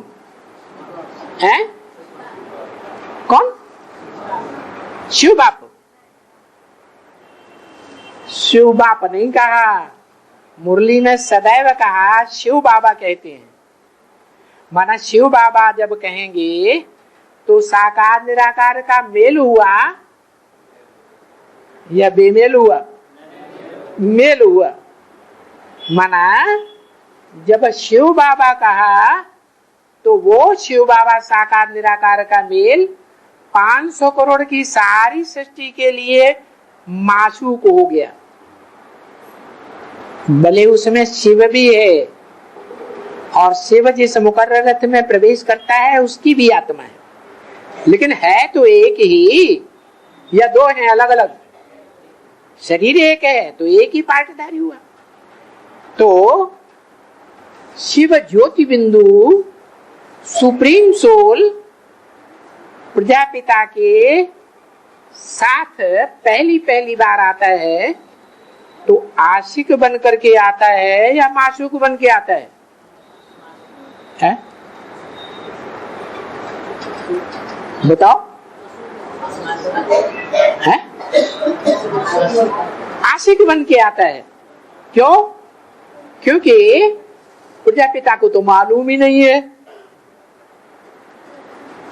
है? कौन? शिव बाप। शिव बाप नहीं कहा, मुरली में सदैव कहा शिव बाबा कहते हैं। माना शिव बाबा जब कहेंगे तो साकार निराकार का मेल हुआ या बेमेल हुआ? मेल हुआ। माना जब शिव बाबा कहा तो वो शिव बाबा साकार निराकार का मेल 500 करोड़ की सारी सृष्टि के लिए माशूक हो गया। भले उसमें शिव भी है और शिव जिस मुकर्रर रथ में प्रवेश करता है उसकी भी आत्मा है, लेकिन है तो एक ही या दो हैं अलग अलग? शरीर एक है तो एक ही पार्टधारी हुआ। तो शिव ज्योति बिंदु सुप्रीम सोल प्रजापिता के साथ पहली पहली बार आता है तो आशिक बन करके आता है या माशूक बन के आता है? बताओ। है? आशिक बन के आता है। क्यों? क्योंकि प्रजापिता को तो मालूम ही नहीं है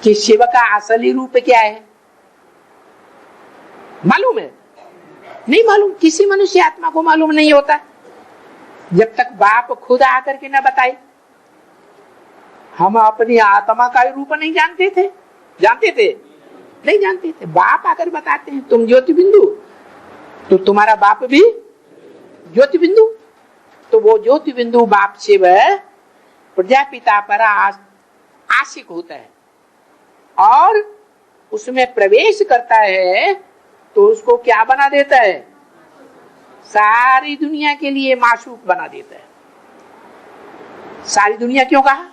कि शिव का असली रूप क्या है? मालूम है? नहीं मालूम। किसी मनुष्य आत्मा को मालूम नहीं होता जब तक बाप खुद आकर के न बताए। हम अपनी आत्मा का रूप नहीं जानते थे। जानते थे? नहीं जानते थे। बाप आकर बताते हैं तुम ज्योति बिंदु, तो तुम्हारा बाप भी ज्योति बिंदु। तो वो ज्योति बिंदु बाप शिव प्रजापिता पर आशिक होता है और उसमें प्रवेश करता है तो उसको क्या बना देता है? सारी दुनिया के लिए माशूक बना देता है। सारी दुनिया क्यों कहा?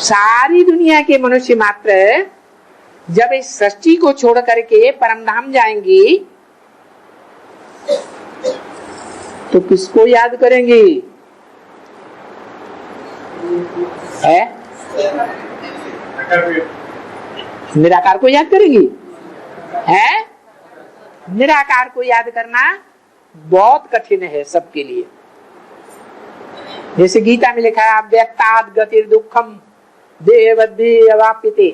सारी दुनिया के मनुष्य मात्र जब इस सृष्टि को छोड़ करके परमधाम जाएंगे तो किसको याद करेंगे? है? निराकार को याद करेंगी? है? निराकार को याद करना बहुत कठिन है सबके लिए। जैसे गीता में लिखा है अव्यक्ताद् गतिर् दुःखम देहवद्भि अवाप्यते।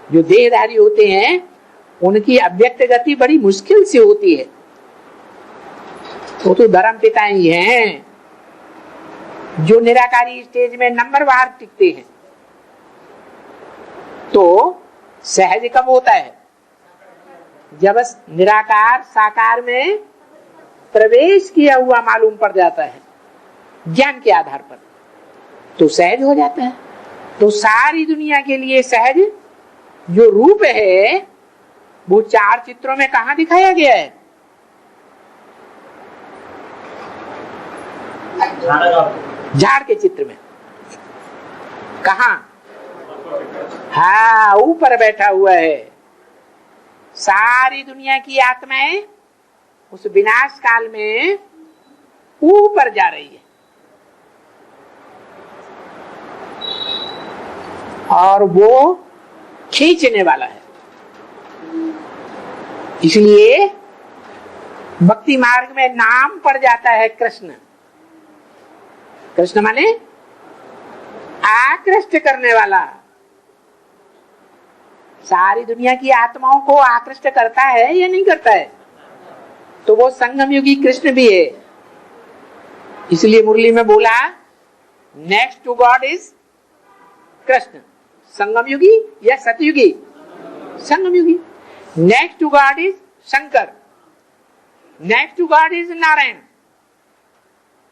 जो देहधारी होते हैं उनकी अव्यक्त गति बड़ी मुश्किल से होती है। वो तो धर्म पिता ही हैं जो निराकारी स्टेज में नंबरवार टिकते हैं। तो सहज कब होता है? जब निराकार साकार में प्रवेश किया हुआ मालूम पड़ जाता है ज्ञान के आधार पर, तो सहज हो जाता है। तो सारी दुनिया के लिए सहज जो रूप है वो 4 चित्रों में कहां दिखाया गया है? झाड़ के चित्र में। कहा? हाँ, ऊपर बैठा हुआ है। सारी दुनिया की आत्माएं उस विनाश काल में ऊपर जा रही है और वो खींचने वाला है। इसलिए भक्ति मार्ग में नाम पड़ जाता है कृष्ण। कृष्ण माने आकृष्ट करने वाला। सारी दुनिया की आत्माओं को आकृष्ट करता है या नहीं करता है? तो वो संगम युगी कृष्ण भी है। इसलिए मुरली में बोला next to God is Krishna. संगम युगी या सतयुगी? संगम युगी। Next to God is Shankar. Next to God is Narayan.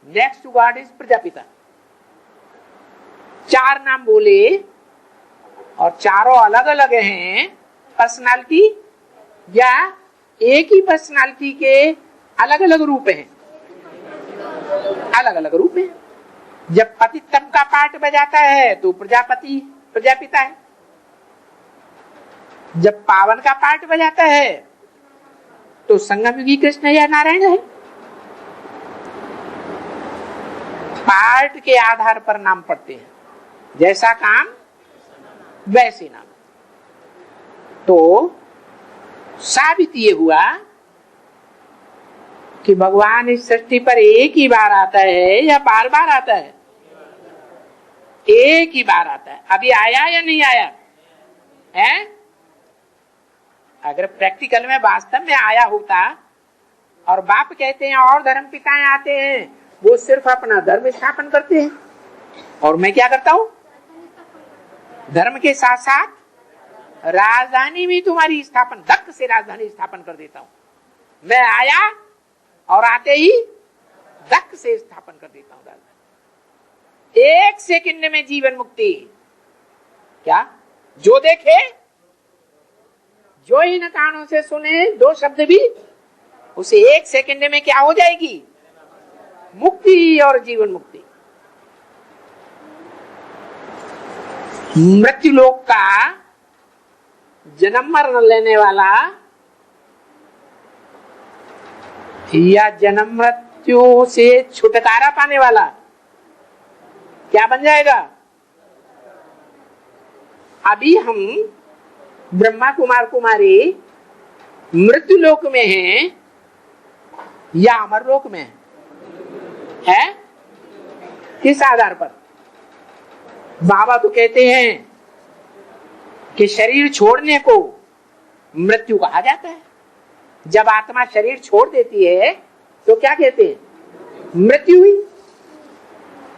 Next to God is Prajapita. 4 नाम बोले और चारों अलग अलग हैं पर्सनालिटी या एक ही पर्सनालिटी के अलग अलग रूप हैं? अलग अलग रूप हैं। जब पतितम का पाठ बजाता है तो प्रजापति प्रजापिता है। जब पावन का पाठ बजाता है तो संगम युगी कृष्ण या नारायण है। पाठ के आधार पर नाम पढ़ते हैं, जैसा काम वैसे नाम। तो साबित ये हुआ कि भगवान इस सृष्टि पर एक ही बार आता है या बार बार आता है? एक ही बार आता है। अभी आया या नहीं आया है? अगर प्रैक्टिकल में वास्तव में आया होता और बाप कहते हैं और धर्म पिताएं आते हैं, वो सिर्फ अपना धर्म स्थापन करते हैं और मैं क्या करता हूं? धर्म के साथ साथ राजधानी भी तुम्हारी स्थापन, धक्क से राजधानी स्थापन कर देता हूं। मैं आया और आते ही धक्क से स्थापन कर देता हूं राजधानी। 1 सेकंड में जीवन मुक्ति। क्या? जो देखे, जो ही न कानों से सुने 2 शब्द भी, उसे 1 सेकंड में क्या हो जाएगी? मुक्ति और जीवन मुक्ति। मृत्यु लोक का जन्म मरण लेने वाला या जन्म मृत्यु से छुटकारा पाने वाला क्या बन जाएगा? अभी हम ब्रह्मा कुमार कुमारी मृत्यु लोक में हैं या अमर लोक में है? किस आधार पर? बाबा तो कहते हैं कि शरीर छोड़ने को मृत्यु कहा जाता है। जब आत्मा शरीर छोड़ देती है तो क्या कहते हैं? मृत्यु हुई।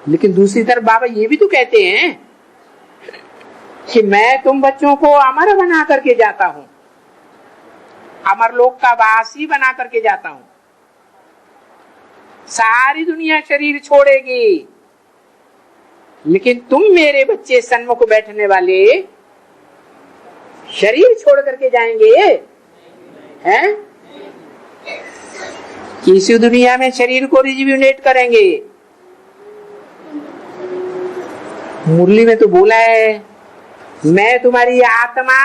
लेकिन दूसरी तरफ बाबा ये भी तो कहते हैं कि मैं तुम बच्चों को अमर बना करके जाता हूं, अमर लोक का वासी बना करके जाता हूं। सारी दुनिया शरीर छोड़ेगी, लेकिन तुम मेरे बच्चे सन्मुख बैठने वाले शरीर छोड़ करके जाएंगे हैं? किसी दुनिया में शरीर को रिजुविनेट करेंगे। मुरली में तो बोला है, मैं तुम्हारी आत्मा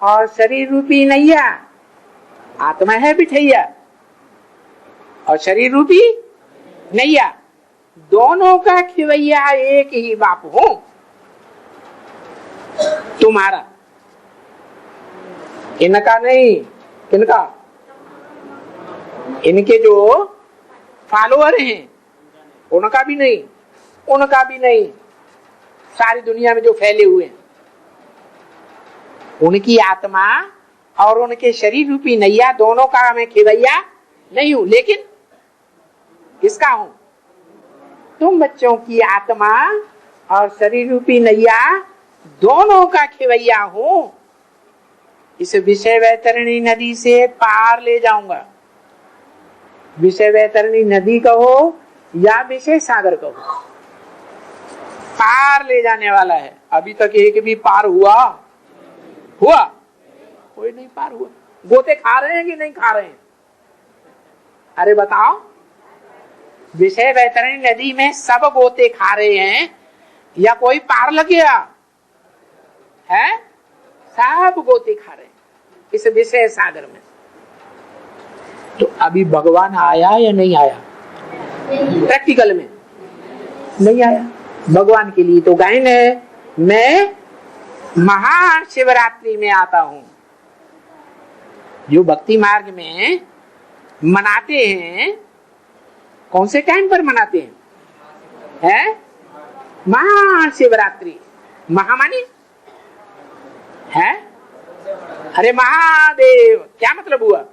और शरीर रूपी नैया। आत्मा है बिठैया और शरीर रूपी नैया, दोनों का खिवैया एक ही बाप हूं तुम्हारा। इनका नहीं, किनका? इनके जो फॉलोअर हैं उनका भी नहीं, उनका भी नहीं, सारी दुनिया में जो फैले हुए हैं उनकी आत्मा और उनके शरीर रूपी नैया, दोनों का मैं खिवैया नहीं हूं। लेकिन किसका हूं? तुम बच्चों की आत्मा और शरीर रूपी नैया दोनों का खिवैया हूं। इस विषय वैतरणी नदी से पार ले जाऊंगा। विषय वैतरणी नदी कहो या विषय सागर कहो, पार ले जाने वाला है। अभी तक एक भी पार हुआ? कोई नहीं पार हुआ। गोते खा रहे हैं कि नहीं खा रहे हैं? अरे बताओ, विषय वैतरणी नदी में सब गोते खा रहे हैं या कोई पार लग गया है? सब गोते खा रहे हैं इस विषय सागर में। तो अभी भगवान आया या नहीं आया? प्रैक्टिकल में नहीं आया। भगवान के लिए तो गायन है, मैं महाशिवरात्रि में आता हूं। जो भक्ति मार्ग में मनाते हैं, कौन से टाइम पर मनाते हैं? है महाशिवरात्रि। महामानी है? अरे महादेव, क्या मतलब हुआ?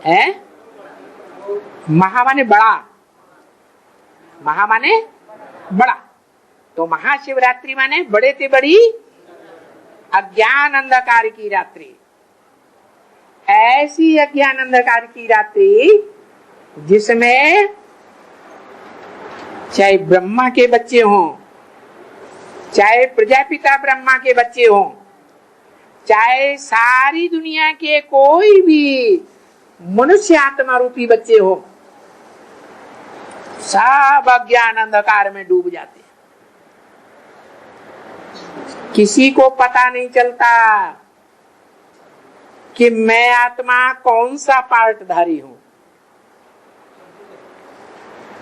है महा माने बड़ा, महा माने बड़ा। तो महाशिवरात्रि माने बड़े से बड़ी अज्ञान अंधकार की रात्रि। ऐसी अज्ञान अंधकार की रात्रि जिसमें चाहे ब्रह्मा के बच्चे हों, चाहे प्रजापिता ब्रह्मा के बच्चे हों, चाहे सारी दुनिया के कोई भी मनुष्य आत्मा रूपी बच्चे हो, सब अज्ञान अंधकार में डूब जाते हैं। किसी को पता नहीं चलता कि मैं आत्मा कौन सा पार्टधारी हूं,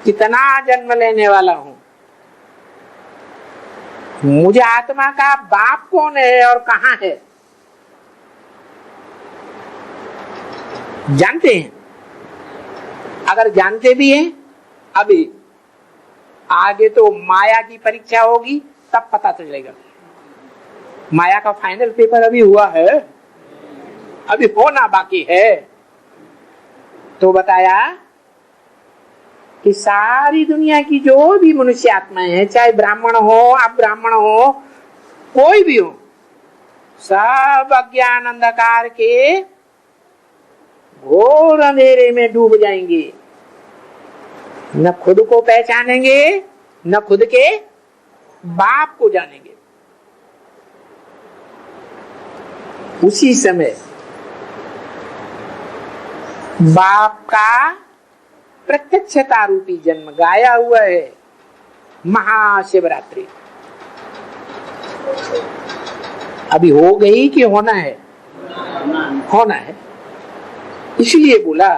कितना जन्म लेने वाला हूं, मुझे आत्मा का बाप कौन है और कहां है, जानते हैं? अगर जानते भी हैं, अभी आगे तो माया की परीक्षा होगी तब पता चलेगा। माया का फाइनल पेपर अभी हुआ है, अभी होना बाकी है। तो बताया कि सारी दुनिया की जो भी मनुष्य आत्माएं हैं, चाहे ब्राह्मण हो अब्राह्मण हो, कोई भी हो, सब अज्ञान अंधकार के घोर अंधेरे में डूब जाएंगे। न खुद को पहचानेंगे, न खुद के बाप को जानेंगे। उसी समय बाप का प्रत्यक्षता रूपी जन्म गाया हुआ है महाशिवरात्रि। अभी हो गई कि होना है? होना है। इसलिए बोला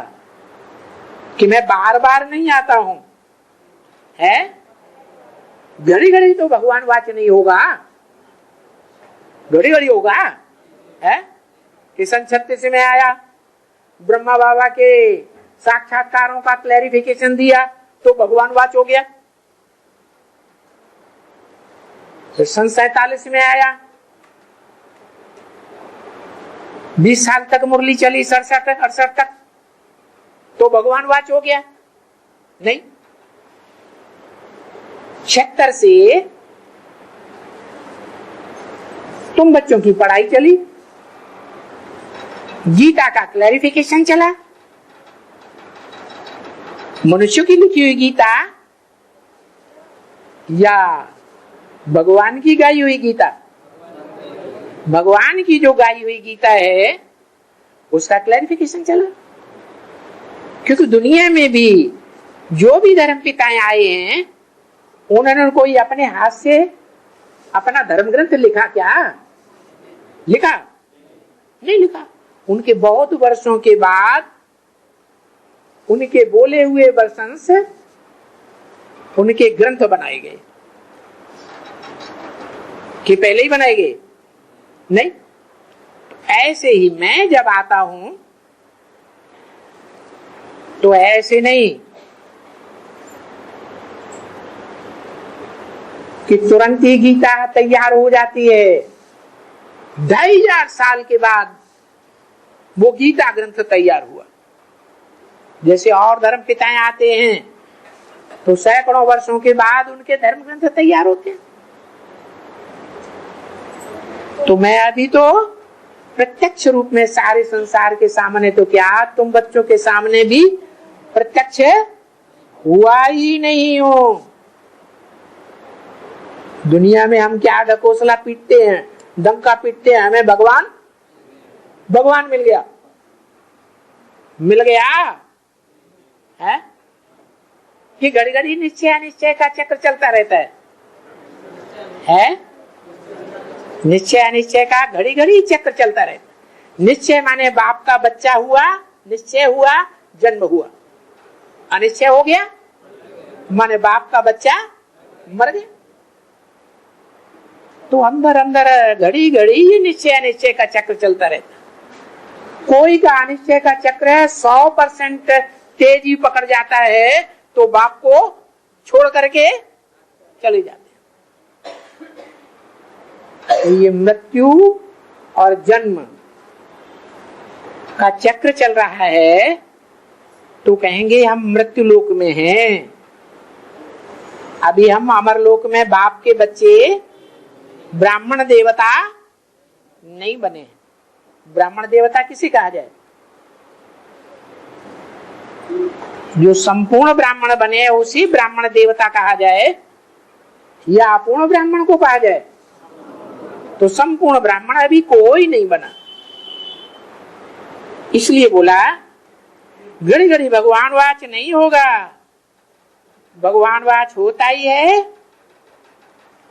कि मैं बार बार नहीं आता हूं, है घड़ी घड़ी तो भगवान वाच नहीं होगा, घड़ी घड़ी होगा है। किशन 36 में आया, ब्रह्मा बाबा के साक्षात्कारों का क्लैरिफिकेशन दिया तो भगवान वाच हो गया। फिर सन 47 में आया, 20 साल तक मुरली चली, 67-68 तक, तो भगवान वाच हो गया? नहीं। 76 से तुम बच्चों की पढ़ाई चली, गीता का क्लैरिफिकेशन चला। मनुष्यों की लिखी हुई गीता या भगवान की गाई हुई गीता? भगवान की जो गाई हुई गीता है उसका क्लैरिफिकेशन चला। क्योंकि दुनिया में भी जो भी धर्म पिताएं आए हैं उन्होंने कोई अपने हाथ से अपना धर्म ग्रंथ लिखा क्या? लिखा? नहीं लिखा। उनके बहुत वर्षों के बाद उनके बोले हुए वर्षन से उनके ग्रंथ बनाए गए कि पहले ही बनाए गए? नहीं। ऐसे ही मैं जब आता हूं तो ऐसे नहीं कि तुरंत ही गीता तैयार हो जाती है। 2500 साल के बाद वो गीता ग्रंथ तैयार हुआ। जैसे और धर्म पिताएं आते हैं तो सैकड़ों वर्षों के बाद उनके धर्म ग्रंथ तैयार होते हैं। तो मैं अभी तो प्रत्यक्ष रूप में सारे संसार के सामने, तो क्या तुम बच्चों के सामने भी प्रत्यक्ष हुआ ही नहीं हो। दुनिया में हम क्या ढकोसला पीटते हैं, डंका पीटते हैं, हमें भगवान मिल गया, मिल गया है कि घड़ी घड़ी निश्चय अनिश्चय का चक्र चलता रहता है? निश्चय अनिश्चय का घड़ी घड़ी चक्र चलता रहता। निश्चय माने बाप का बच्चा हुआ, निश्चय हुआ, जन्म हुआ। अनिश्चय हो गया माने बाप का बच्चा मर गया। तो अंदर अंदर घड़ी घड़ी ही निश्चय अनिश्चय का चक्र चलता रहता। कोई का अनिश्चय का चक्र 100% तेजी पकड़ जाता है तो बाप को छोड़ करके चले जाते। तो ये मृत्यु और जन्म का चक्र चल रहा है तो कहेंगे हम मृत्यु लोक में हैं। अभी हम अमर लोक में बाप के बच्चे ब्राह्मण देवता नहीं बने। ब्राह्मण देवता किसे कहा जाए? जो संपूर्ण ब्राह्मण बने उसी ब्राह्मण देवता कहा जाए या अपूर्ण ब्राह्मण को कहा जाए? तो संपूर्ण ब्राह्मण अभी कोई नहीं बना। इसलिए बोला घड़ी घड़ी भगवान वाच नहीं होगा। भगवान वाच होता ही है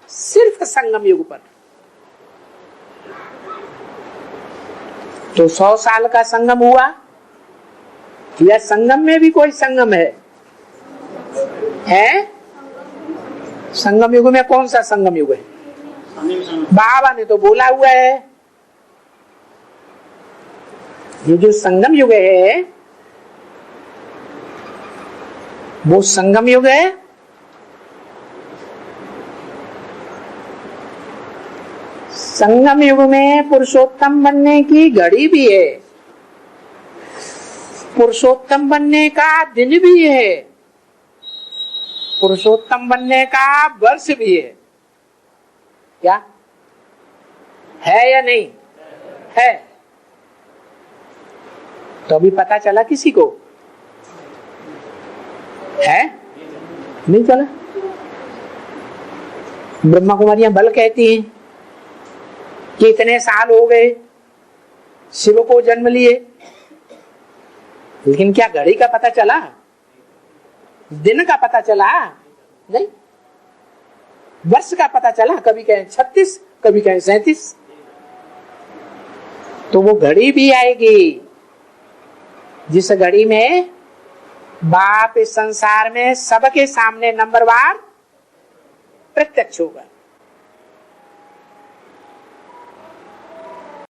सिर्फ संगम युग पर। तो 100 साल का संगम हुआ या संगम में भी कोई संगम है? संगम युग में कौन सा संगम युग है? बाबा ने तो बोला हुआ है ये जो संगम युग है वो संगम युग है। संगम युग में पुरुषोत्तम बनने की घड़ी भी है, पुरुषोत्तम बनने का दिन भी है, पुरुषोत्तम बनने का वर्ष भी है। क्या है या नहीं है? तो अभी पता चला किसी को? है नहीं चला। ब्रह्मा कुमारियां बल कहती हैं कि इतने साल हो गए शिव को जन्म लिए, लेकिन क्या घड़ी का पता चला? दिन का पता चला? नहीं। वर्ष का पता चला? कभी कहें 36, कभी कहें 37। तो वो घड़ी भी आएगी जिस घड़ी में बाप इस संसार में सबके सामने नंबरवार प्रत्यक्ष होगा।